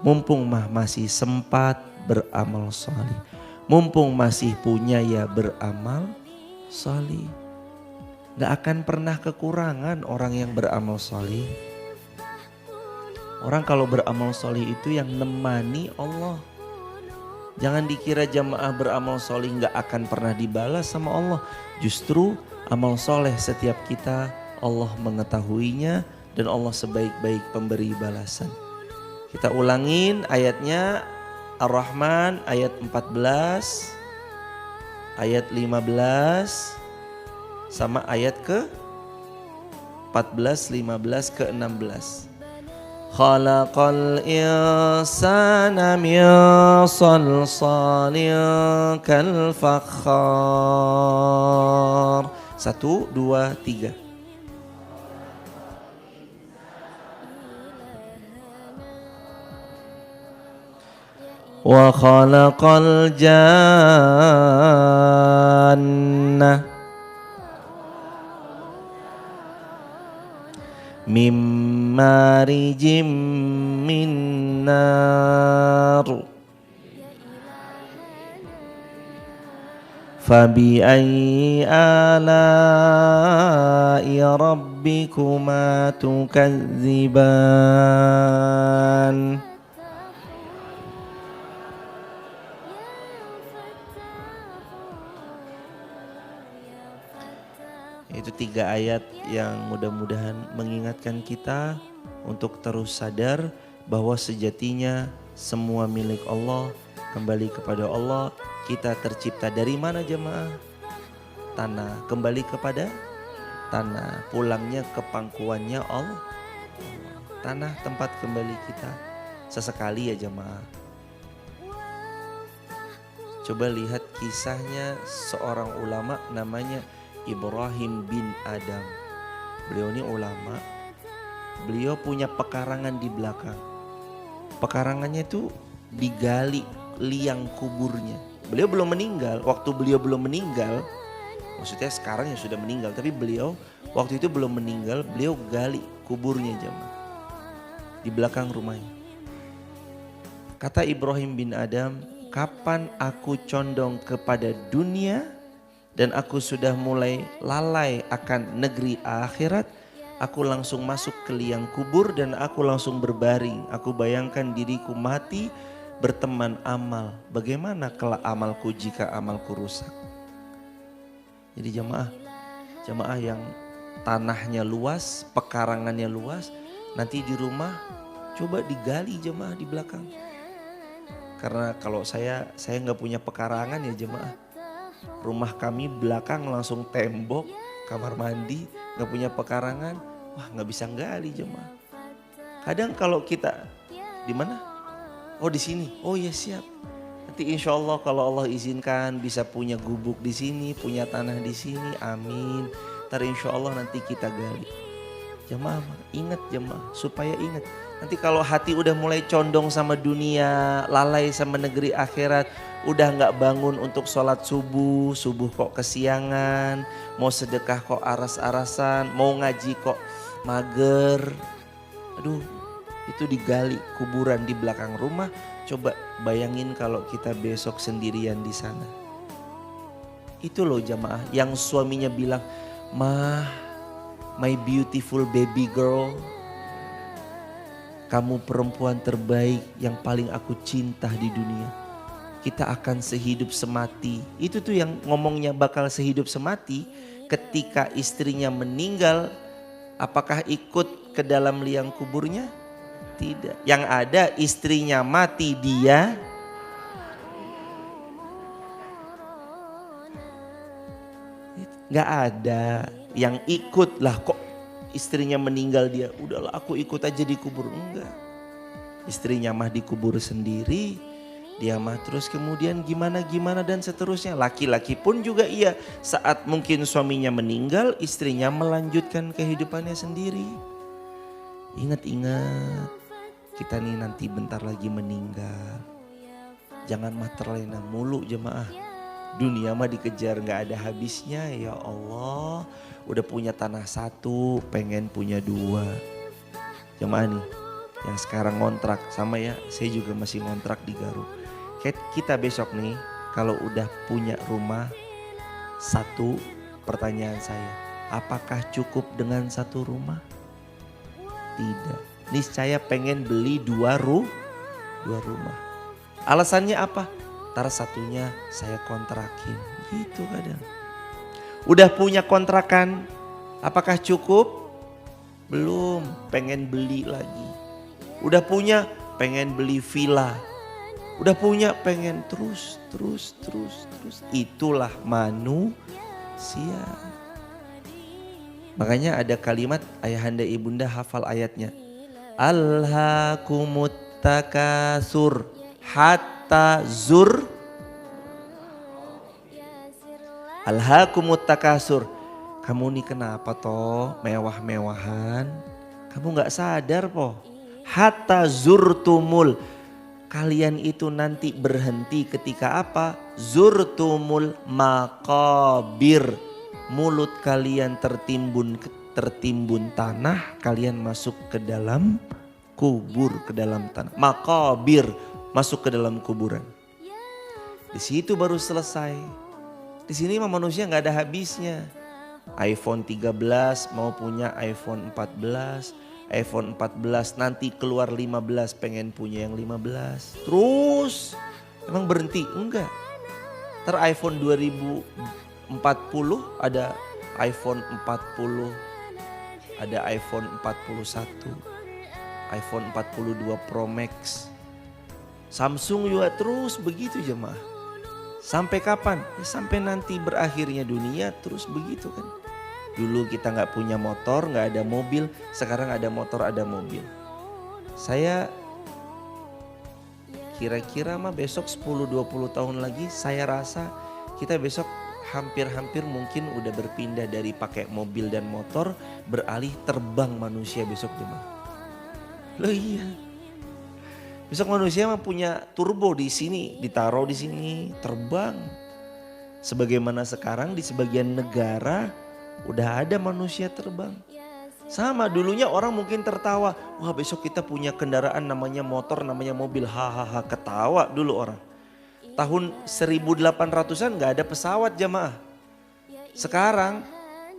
Mumpung mah masih sempat, beramal salih. Mumpung masih punya ya beramal salih. Gak akan pernah kekurangan orang yang beramal salih. Orang kalau beramal soleh itu yang nemani Allah. Jangan dikira jamaah beramal soleh gak akan pernah dibalas sama Allah. Justru amal soleh setiap kita Allah mengetahuinya dan Allah sebaik-baik pemberi balasan. Kita ulangin ayatnya, Ar-Rahman ayat 14, ayat 15 sama ayat ke 14, 15 ke 16. Khalaqal insana min salsalin kal fakhar. 1, 2, 3. Wa khalaqal jannah min marijim min nar. Fabi ayyi ala'i rabbikuma tukadziban. Itu Itu 3 ayat yang mudah-mudahan mengingatkan kita untuk terus sadar bahwa sejatinya semua milik Allah, kembali kepada Allah. Kita tercipta dari mana jemaah? Tanah, kembali kepada tanah, pulangnya ke pangkuannya Allah. Tanah tempat kembali kita. Sesekali ya jemaah. Coba lihat kisahnya seorang ulama namanya Ibrahim bin Adam. Beliau ini ulama. Beliau punya pekarangan di belakang. Pekarangannya itu digali liang kuburnya. Beliau belum meninggal. Waktu beliau belum meninggal, maksudnya sekarang ya sudah meninggal, tapi beliau waktu itu belum meninggal, beliau gali kuburnya jemaah di belakang rumahnya. Kata Ibrahim bin Adam, kapan aku condong kepada dunia dan aku sudah mulai lalai akan negeri akhirat, aku langsung masuk ke liang kubur dan aku langsung berbaring. Aku bayangkan diriku mati berteman amal. Bagaimana kelak amalku jika amalku rusak? Jadi jemaah yang tanahnya luas, pekarangannya luas, nanti di rumah coba digali jemaah di belakang. Karena kalau saya nggak punya pekarangan ya jemaah. Rumah kami belakang langsung tembok, kamar mandi, nggak punya pekarangan, wah nggak bisa gali jemaah. Kadang kalau kita di mana? Oh di sini. Oh ya siap. Nanti insya Allah kalau Allah izinkan bisa punya gubuk di sini, punya tanah di sini, amin. Ntar insya Allah nanti kita gali. Jemaah ingat jemaah, supaya ingat. Nanti kalau hati udah mulai condong sama dunia, lalai sama negeri akhirat, udah gak bangun untuk sholat subuh kok kesiangan, mau sedekah kok aras-arasan, mau ngaji kok mager. Aduh, itu digali kuburan di belakang rumah. Coba bayangin kalau kita besok sendirian di sana. Itu loh jamaah yang suaminya bilang, "Mah, my beautiful baby girl, kamu perempuan terbaik yang paling aku cinta di dunia. Kita akan sehidup semati." Itu tuh yang ngomongnya bakal sehidup semati. Ketika istrinya meninggal, apakah ikut ke dalam liang kuburnya? Tidak. Yang ada istrinya mati, dia gak ada yang ikut. Lah kok istrinya meninggal dia, udahlah aku ikut aja di kubur. Enggak. Istrinya mah dikubur sendiri, dia mah terus kemudian gimana dan seterusnya. Laki-laki pun juga iya, saat mungkin suaminya meninggal, istrinya melanjutkan kehidupannya sendiri. Ingat-ingat, kita nih nanti bentar lagi meninggal. Jangan mah terlena mulu jemaah. Dunia mah dikejar gak ada habisnya. Ya Allah, udah punya tanah 1, pengen punya 2. Jemaah nih yang sekarang ngontrak, sama ya, saya juga masih ngontrak di Garut. Kita besok nih kalau udah punya rumah 1, pertanyaan saya, apakah cukup dengan 1 rumah? Tidak. Niscaya pengen beli 2 rumah. Alasannya apa? Ntar satunya saya kontrakin. Gitu kadang. Udah punya kontrakan, apakah cukup? Belum, pengen beli lagi. Udah punya, pengen beli villa. Udah punya, pengen terus. Itulah manusia. Makanya ada kalimat ayahanda ibunda hafal ayatnya. Alhaakumut takasur hatta zur. Alhaakumut takasur. Kamu nih kenapa toh mewah-mewahan? Kamu gak sadar po. Hatta zurtumul. Kalian itu nanti berhenti ketika apa? Zurtumul maqabir. Mulut kalian tertimbun tanah, kalian masuk ke dalam kubur, ke dalam tanah. Maqabir, masuk ke dalam kuburan. Di situ baru selesai. Di sini mah manusia nggak ada habisnya. iPhone 13 mau punya iPhone 14, iPhone 14 nanti keluar 15 pengen punya yang 15. Terus emang berhenti? Enggak. Ntar iPhone 2040 ada iPhone 40, ada iPhone 41, iPhone 42 Pro Max. Samsung juga terus begitu jemaah. Sampai kapan? Ya, sampai nanti berakhirnya dunia terus begitu kan. Dulu kita nggak punya motor, nggak ada mobil, sekarang ada motor, ada mobil. Saya kira-kira mah besok 10-20 tahun lagi saya rasa kita besok hampir-hampir mungkin udah berpindah dari pakai mobil dan motor beralih terbang manusia besok jemaah. Loh iya. Besok manusia mah punya turbo di sini, ditaruh di sini, terbang. Sebagaimana sekarang di sebagian negara udah ada manusia terbang. Sama dulunya orang mungkin tertawa, wah besok kita punya kendaraan namanya motor, namanya mobil, hahaha, ketawa dulu orang. Tahun 1800-an gak ada pesawat jamaah. Sekarang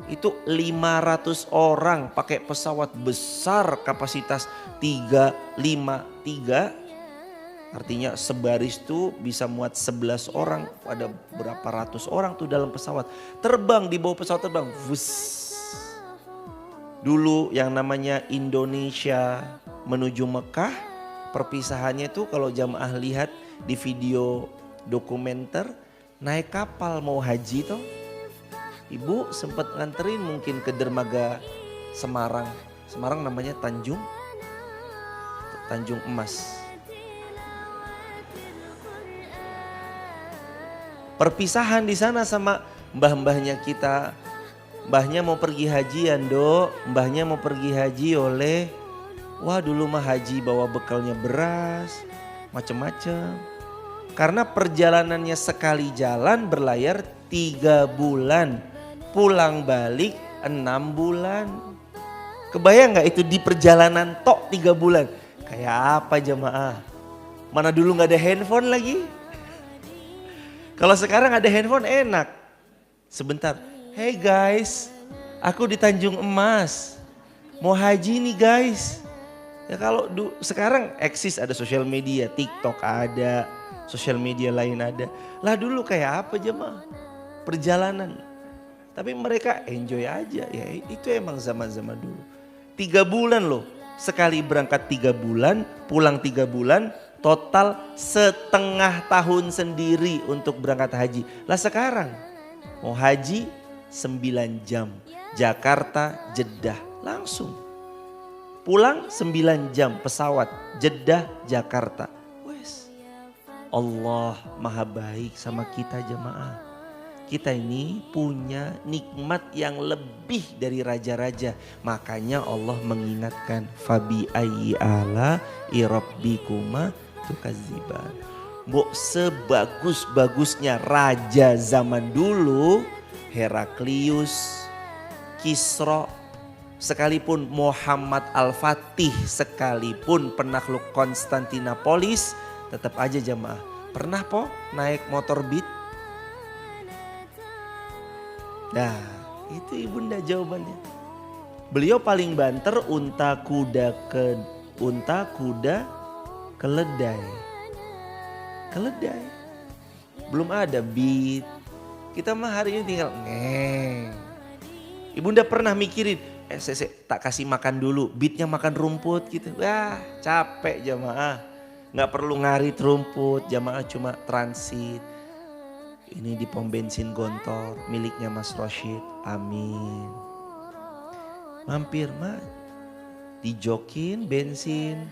itu 500 orang pakai pesawat besar kapasitas 353. Artinya sebaris tuh bisa muat 11 orang, ada berapa ratus orang tuh dalam pesawat. Terbang di bawah pesawat terbang, wuss. Dulu yang namanya Indonesia menuju Mekah, perpisahannya itu kalau jamaah lihat di video dokumenter naik kapal mau haji toh. Ibu sempat nganterin mungkin ke dermaga Semarang. Semarang namanya Tanjung Emas. Perpisahan di sana sama mbah-mbahnya kita. Mbahnya mau pergi hajian dok, mbahnya mau pergi haji oleh, wah dulu mah haji bawa bekalnya beras, macem-macem. Karena perjalanannya sekali jalan berlayar 3 bulan, pulang balik 6 bulan. Kebayang gak itu di perjalanan tok 3 bulan? Kayak apa jemaah? Mana dulu gak ada handphone lagi? Kalau sekarang ada handphone enak. Sebentar. Hey guys, aku di Tanjung Emas, mau haji nih guys. Ya kalau sekarang eksis ada sosial media, TikTok ada, sosial media lain ada. Lah dulu kayak apa jemaah? Perjalanan. Tapi mereka enjoy aja, ya itu emang zaman-zaman dulu. 3 bulan loh, sekali berangkat 3 bulan, pulang 3 bulan, total setengah tahun sendiri untuk berangkat haji. Lah sekarang mau haji 9 jam, Jakarta, Jeddah, langsung. Pulang 9 jam pesawat, Jeddah, Jakarta. Wes, Allah maha baik sama kita jemaah. Kita ini punya nikmat yang lebih dari raja-raja. Makanya Allah mengingatkan, fabi ayyi ala irabbikuma tukadziban. Mbok sebagus-bagusnya raja zaman dulu, Heraklius, Kisra, sekalipun Muhammad Al-Fatih, sekalipun penakluk Konstantinopolis, tetap aja jamaah. Pernah po naik motor Beat? Nah itu ibunda jawabannya. Beliau paling banter unta kuda keledai. Keledai. Belum ada Beat. Kita mah hari ini tinggal ngeng. Ibunda pernah mikirin, saya tak kasih makan dulu, Beatnya makan rumput gitu. Wah capek jamaah. Gak perlu ngarit rumput, jamaah cuma transit. Ini di pom bensin Gontor, miliknya Mas Rosyid, amin. Mampir mah, dijokin bensin,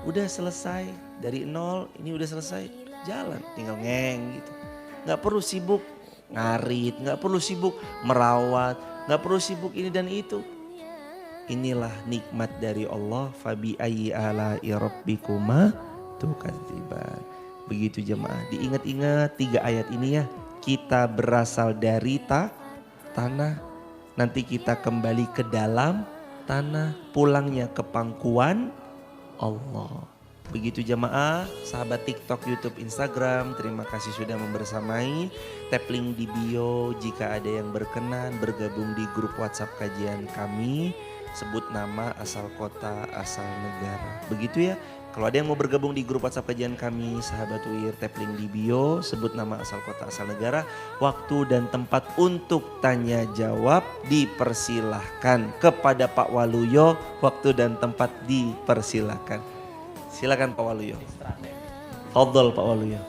udah selesai. Dari 0 ini udah selesai, jalan tinggal ngeng gitu. Gak perlu sibuk ngarit, gak perlu sibuk merawat, gak perlu sibuk ini dan itu. Inilah nikmat dari Allah. Fabi ayyi ala'i rabbikuma tukadziban. Begitu jemaah, diingat-ingat 3 ayat ini ya. Kita berasal dari tanah, nanti kita kembali ke dalam tanah, pulangnya ke pangkuan Allah. Begitu jemaah, sahabat TikTok, YouTube, Instagram, terima kasih sudah membersamai. Tap link di bio jika ada yang berkenan bergabung di grup WhatsApp kajian kami. Sebut nama, asal kota, asal negara. Begitu ya, Kalau ada yang mau bergabung di grup WhatsApp kajian kami, sahabat UIR, tap link di bio, sebut nama, asal kota, asal negara, waktu dan tempat untuk tanya jawab dipersilahkan. Kepada Pak Waluyo, waktu dan tempat dipersilahkan. Silakan Pak Waluyo. Fadhol Pak Waluyo.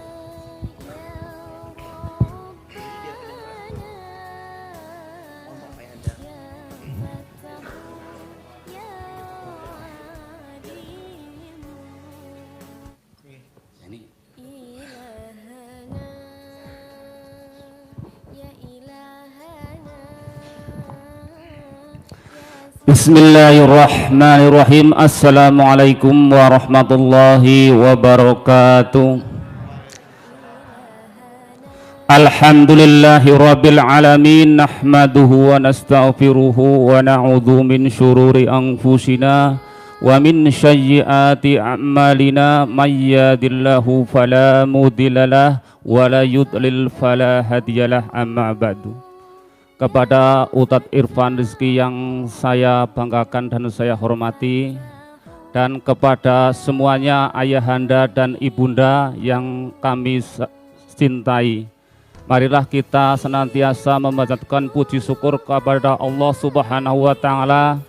Bismillahirrahmanirrahim. Assalamualaikum warahmatullahi wabarakatuh. Alhamdulillahi rabbil alamin. Nahmaduhu wa nasta'firuhu wa na'udhu min syururi anfusina wa min sayyiati a'malina. May yahdihillahu fala mudhillalah wa la yudlil fala hadiyalah. Amma ba'du. Kepada Ustadz Irfan Rizki yang saya banggakan dan saya hormati, dan kepada semuanya ayahanda dan ibunda yang kami cintai, marilah kita senantiasa memanjatkan puji syukur kepada Allah Subhanahu wa Ta'ala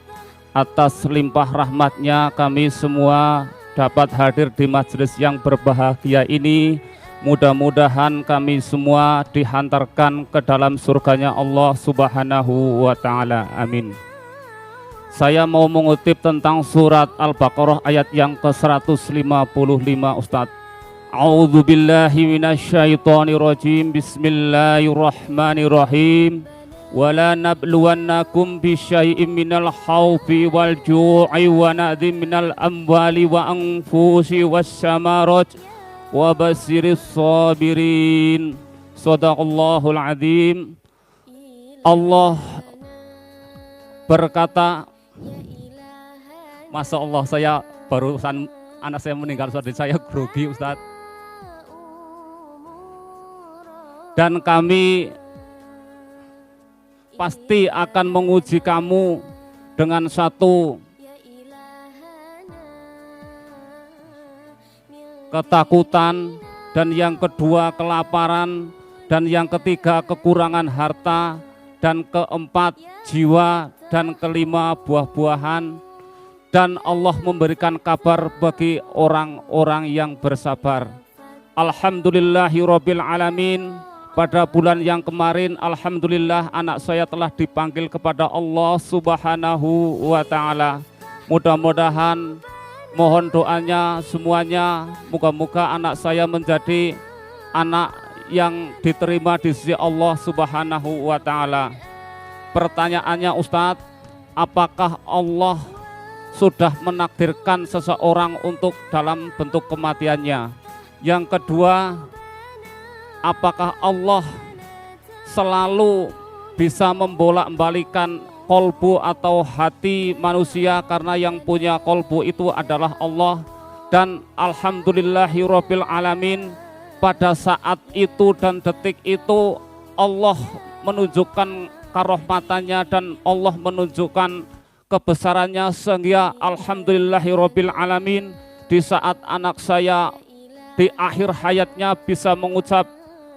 atas limpah rahmatnya kami semua dapat hadir di majelis yang berbahagia ini. Mudah-mudahan kami semua dihantarkan ke dalam surganya Allah Subhanahu wa Ta'ala. Amin. Saya mau mengutip tentang surat Al-Baqarah ayat yang ke-155, Ustadz. A'udzu billahi minasyaitonir rajim. Bismillahirrahmanirrahim. Wala nabluwannakum bisyai'im minal khawfi wal ju'i wa na'dzim minal amwali wa anfusi was samarat wa basiris sabirin. Shadaqallahul azim. Allah berkata, Masya Allah, saya barusan anak saya meninggal, saya grogi Ustaz. Dan kami pasti akan menguji kamu dengan satu ketakutan, dan yang kedua kelaparan, dan yang ketiga kekurangan harta, dan keempat jiwa, dan kelima buah-buahan. Dan Allah memberikan kabar bagi orang-orang yang bersabar. Alhamdulillahirabbil alamin. Pada bulan yang kemarin, alhamdulillah anak saya telah dipanggil kepada Allah Subhanahu wa Ta'ala. Mudah-mudahan, mohon doanya semuanya, moga-moga anak saya menjadi anak yang diterima di sisi Allah Subhanahu wa Ta'ala. Pertanyaannya Ustadz, apakah Allah sudah menakdirkan seseorang untuk dalam bentuk kematiannya? Yang kedua, apakah Allah selalu bisa membolak-balikan kolbu atau hati manusia, karena yang punya kolbu itu adalah Allah. Dan alhamdulillahirabbil alamin, pada saat itu dan detik itu Allah menunjukkan karahmatannya dan Allah menunjukkan kebesarannya, sehingga alhamdulillahirabbil alamin, di saat anak saya di akhir hayatnya bisa mengucap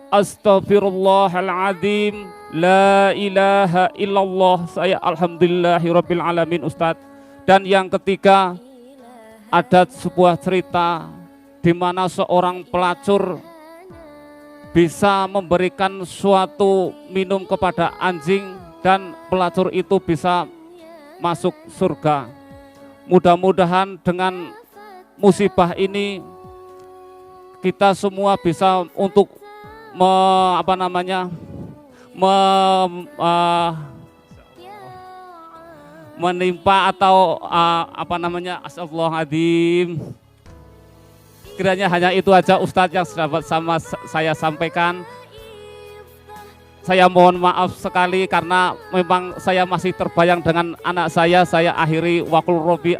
Astaghfirullahaladzim, la ilaha illallah. Saya alhamdulillahirabbil alamin Ustadz. Dan yang ketiga, ada sebuah cerita di mana seorang pelacur bisa memberikan suatu minum kepada anjing, dan pelacur itu bisa masuk surga. Mudah-mudahan dengan musibah ini kita semua bisa untuk menimpa atau astagfirullahaladzim. Kiranya hanya itu aja Ustadz yang dapat sama saya sampaikan. Saya mohon maaf sekali karena memang saya masih terbayang dengan anak saya. Saya akhiri waqul robi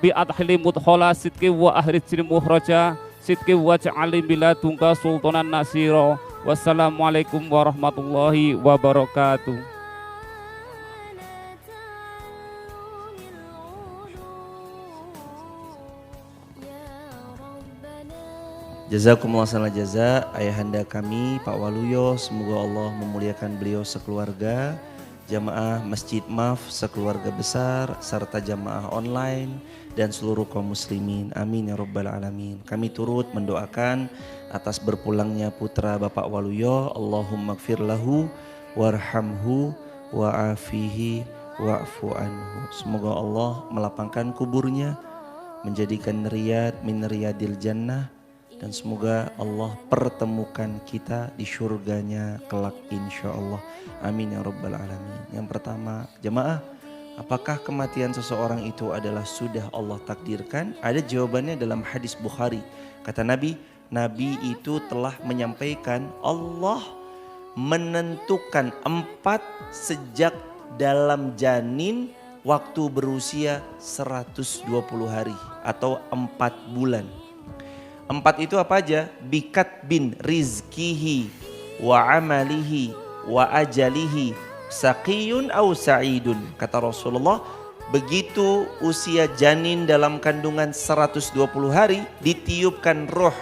adhili mudhola sidki wa ahrijil muhroja sidki wa ja'ali biladunka sultanan nasiro. Wassalamualaikum warahmatullahi wabarakatuh. Jazakumullah khairal jaza ayahanda kami Pak Waluyo, semoga Allah memuliakan beliau sekeluarga, jamaah Masjid Maf sekeluarga besar, serta jamaah online dan seluruh kaum muslimin. Amin ya rabbal alamin. Kami turut mendoakan atas berpulangnya putra Bapak Waluyo, Allahumma gfir lahu warhamhu wa'afihi wa'fu anhu. Semoga Allah melapangkan kuburnya, menjadikan riyad min riyadil jannah, dan semoga Allah pertemukan kita di surganya kelak insyaallah. Amin ya rabbal alamin. Yang pertama, jemaah, apakah kematian seseorang itu adalah sudah Allah takdirkan? Ada jawabannya dalam hadis Bukhari. Kata Nabi itu telah menyampaikan Allah menentukan 4 sejak dalam janin waktu berusia 120 hari atau 4 bulan. 4 itu apa aja? Bikat bin rizkihi wa amalihi wa ajalihi saqiyun au sa'idun. Kata Rasulullah, begitu usia janin dalam kandungan 120 hari ditiupkan ruh,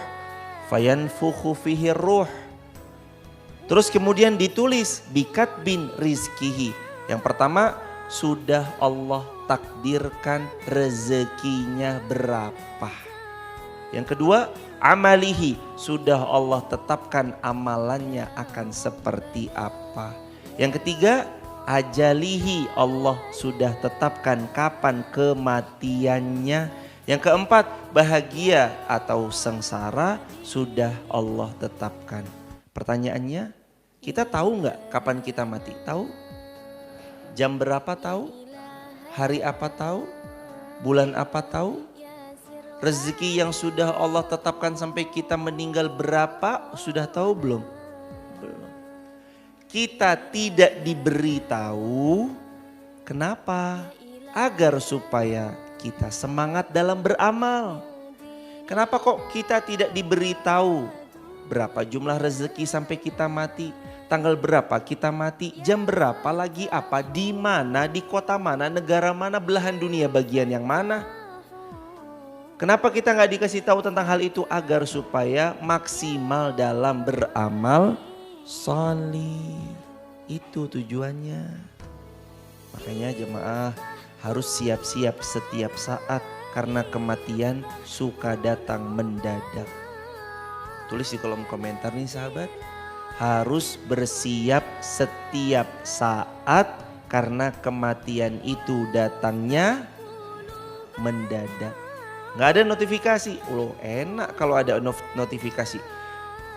fayanfukhu fihi ruh. Terus kemudian ditulis bikat bin rizkihi. Yang pertama, sudah Allah takdirkan rezekinya berapa. Yang kedua, amalihi, sudah Allah tetapkan amalannya akan seperti apa. Yang ketiga, ajalihi, Allah sudah tetapkan kapan kematiannya. Yang keempat, bahagia atau sengsara sudah Allah tetapkan. Pertanyaannya, kita tahu nggak kapan kita mati? Tahu? Jam berapa tahu? Hari apa tahu? Bulan apa tahu? Rezeki yang sudah Allah tetapkan sampai kita meninggal berapa? Sudah tahu belum? Belum. Kita tidak diberitahu. Kenapa? Agar supaya kita semangat dalam beramal. Kenapa kok kita tidak diberitahu berapa jumlah rezeki sampai kita mati? Tanggal berapa kita mati? Jam berapa? Lagi apa? Di mana? Di kota mana? Negara mana? Belahan dunia bagian yang mana? Kenapa kita nggak dikasih tahu tentang hal itu? Agar supaya maksimal dalam beramal sholih. Itu tujuannya. Makanya jemaah harus siap-siap setiap saat, karena kematian suka datang mendadak. Tulis di kolom komentar nih sahabat, harus bersiap setiap saat karena kematian itu datangnya mendadak. Nggak ada notifikasi. Loh, enak kalau ada notifikasi.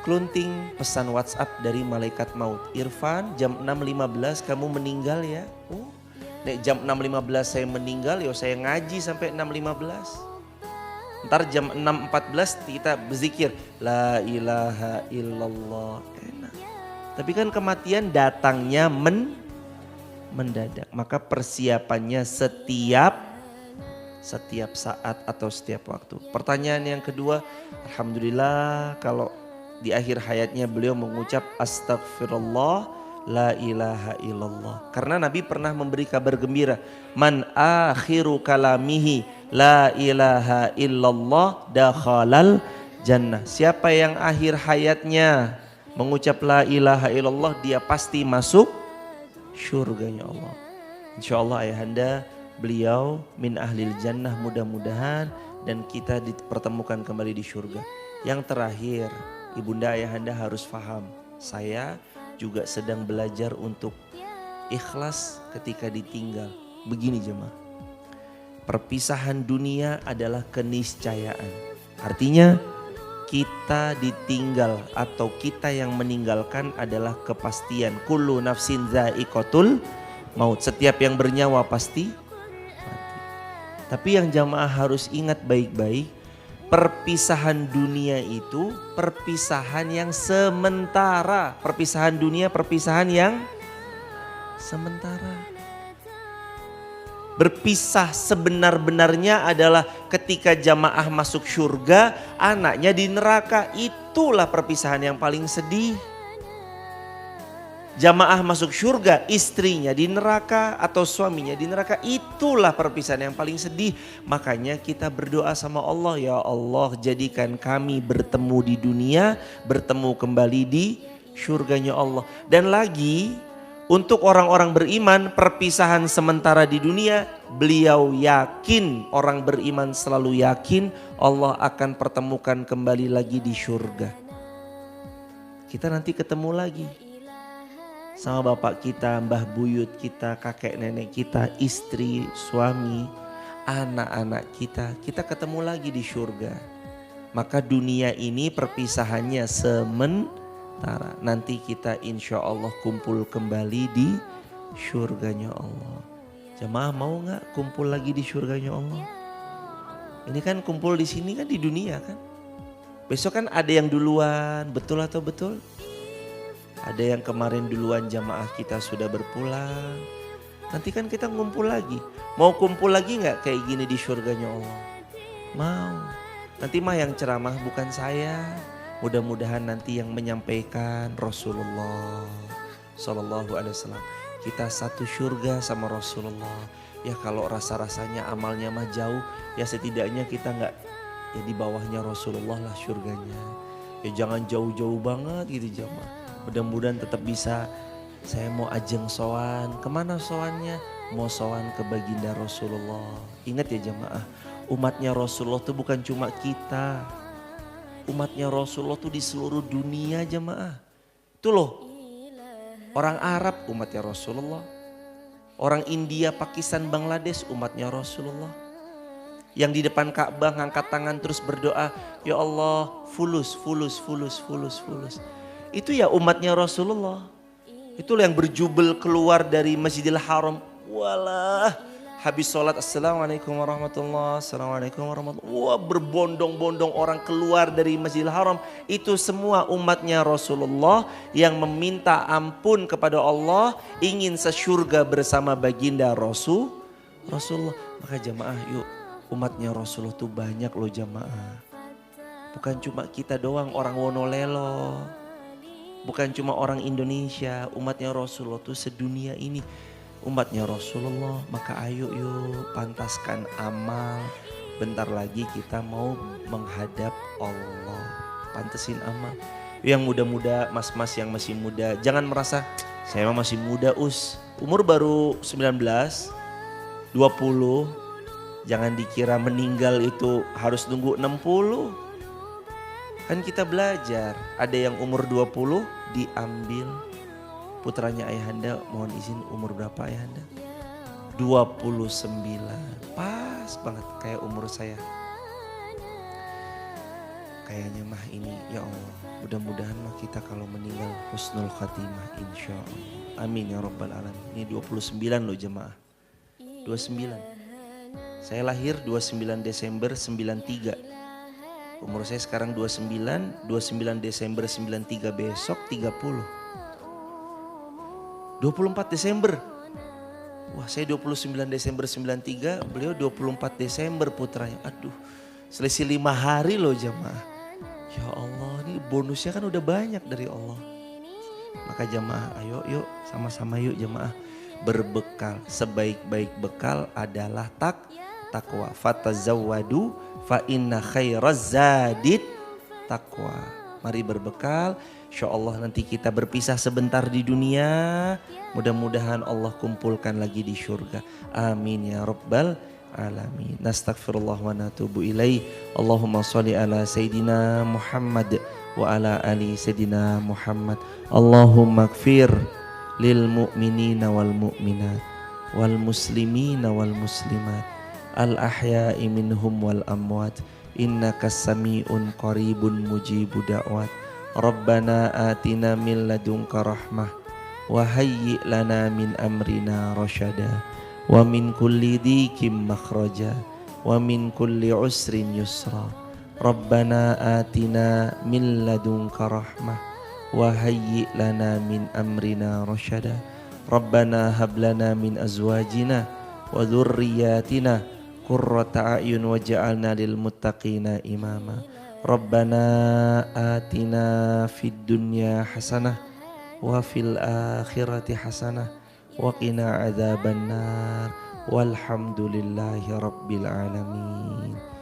Klunting pesan WhatsApp dari malaikat maut. Irfan, jam 6.15 kamu meninggal ya. Oh, nek jam 6.15 saya meninggal, ya saya ngaji sampai 6.15. Ntar jam 6.14 kita berzikir la ilaha illallah. Enak. Tapi kan kematian datangnya mendadak. Maka persiapannya setiap saat atau setiap waktu. Pertanyaan yang kedua, alhamdulillah kalau di akhir hayatnya beliau mengucap astagfirullah la ilaha illallah. Karena Nabi pernah memberi kabar gembira, man akhiru kalamihi la ilaha illallah dakhalal jannah. Siapa yang akhir hayatnya mengucap la ilaha illallah, dia pasti masuk surganya Allah. Insyaallah ayahanda beliau min ahlil jannah, mudah-mudahan, dan kita dipertemukan kembali di surga. Yang terakhir, ibunda ayahanda harus paham, saya juga sedang belajar untuk ikhlas ketika ditinggal. Begini jemaah, perpisahan dunia adalah keniscayaan. Artinya kita ditinggal atau kita yang meninggalkan adalah kepastian. Kullu nafsin dha'iqatul maut, setiap yang bernyawa pasti. Tapi yang jamaah harus ingat baik-baik, perpisahan dunia itu perpisahan yang sementara. Perpisahan dunia perpisahan yang sementara. Berpisah sebenar-benarnya adalah ketika jamaah masuk surga, anaknya di neraka. Itulah perpisahan yang paling sedih. jamaah masuk surga, istrinya di neraka atau suaminya di neraka, itulah perpisahan yang paling sedih. Makanya kita berdoa sama Allah, ya Allah jadikan kami bertemu di dunia, bertemu kembali di surganya Allah. Dan lagi untuk orang-orang beriman, perpisahan sementara di dunia, beliau yakin, orang beriman selalu yakin Allah akan pertemukan kembali lagi di surga. Kita nanti ketemu lagi sama bapak kita, mbah buyut kita, kakek nenek kita, istri, suami, anak-anak kita. Kita ketemu lagi di surga. Maka dunia ini perpisahannya sementara. Nanti kita insya Allah kumpul kembali di surganya Allah. Jamaah mau gak kumpul lagi di surganya Allah? Ini kan kumpul di sini kan di dunia kan. Besok kan ada yang duluan, betul atau betul? Ada yang kemarin duluan jamaah kita sudah berpulang. Nanti kan kita ngumpul lagi. Mau kumpul lagi gak kayak gini di surganya Allah? Mau. Nanti mah yang ceramah bukan saya. Mudah-mudahan nanti yang menyampaikan Rasulullah Sallallahu Alaihi Wasallam. Kita satu surga sama Rasulullah. Ya kalau rasa-rasanya amalnya mah jauh, ya setidaknya kita nggak ya di bawahnya Rasulullah lah surganya. Ya jangan jauh-jauh banget gitu jamaah. Mudah-mudahan tetap bisa. Saya mau ajeng sowan. Kemana sowannya? Mau sowan ke baginda Rasulullah. Ingat ya jamaah, umatnya Rasulullah itu bukan cuma kita. Umatnya Rasulullah tuh di seluruh dunia jamaah. Itu loh, orang Arab umatnya Rasulullah. Orang India, Pakistan, Bangladesh umatnya Rasulullah. Yang di depan Ka'bah ngangkat tangan terus berdoa, ya Allah fulus, fulus, fulus, fulus, fulus. Itu ya umatnya Rasulullah. Itulah yang berjubel keluar dari Masjidil Haram. Walah. Habis sholat, assalamualaikum warahmatullahi wabarakatuh, assalamualaikum warahmatullahi wabarakatuh. Wah berbondong-bondong orang keluar dari Masjidil Haram. Itu semua umatnya Rasulullah yang meminta ampun kepada Allah. Ingin sesurga bersama baginda Rasulullah. Maka jamaah yuk, umatnya Rasulullah tuh banyak loh jamaah. Bukan cuma kita doang orang Wonolelo. Bukan cuma orang Indonesia, umatnya Rasulullah tuh sedunia ini. Umatnya Rasulullah, maka ayo yuk pantaskan amal. Bentar lagi kita mau menghadap Allah. Pantesin amal. Yang muda-muda, mas-mas yang masih muda, jangan merasa saya masih muda umur baru 19, 20. Jangan dikira meninggal itu harus nunggu 60. Kan kita belajar, ada yang umur 20 diambil. Putranya ayahanda, mohon izin umur berapa ayahanda? 29, pas banget kayak umur saya. Kayaknya mah ini ya Allah, mudah-mudahan mah kita kalau meninggal husnul khatimah insya Allah. Amin ya rabbal alamin. Ini 29 loh jemaah, 29. Saya lahir 29 Desember 93. Umur saya sekarang 29 Desember 93 besok 30. 24 Desember. Wah saya 29 Desember 93, beliau 24 Desember putranya. Aduh selisih 5 hari loh jamaah. Ya Allah ini bonusnya kan udah banyak dari Allah. Maka jamaah ayo yuk sama-sama yuk jamaah. Berbekal, sebaik-baik bekal adalah takwa. Fatazawwadu fa inna khairaz zadid takwa. Mari berbekal. Insya Allah nanti kita berpisah sebentar di dunia. Mudah-mudahan Allah kumpulkan lagi di surga. Amin ya rabbal alamin. Nastaghfirullah wa natubu ilaih. Allahumma sholli ala Sayyidina Muhammad wa ala ali Sayyidina Muhammad. Allahumma gfir lil mu'minina wal mu'minat wal muslimina wal muslimat al ahya'i minhum wal amwat. Innaka sami'un qaribun mujibu da'wat. Rabbana atina min ladunka rahmah wa hayyi' lana min amrina rasyada wa min kulli dhikim makhraja wa min kulli usrin yusra. Rabbana atina min ladunka rahmah wa hayyi' lana min amrina rasyada. Rabbana hab lana min azwajina wa dhurriyyatina qurrata a'yun waj'alna lil muttaqina imama. Rabbana atina fid dunya hasanah wa fil akhirati hasanah wa qina adzabannar walhamdulillahi rabbil alamin.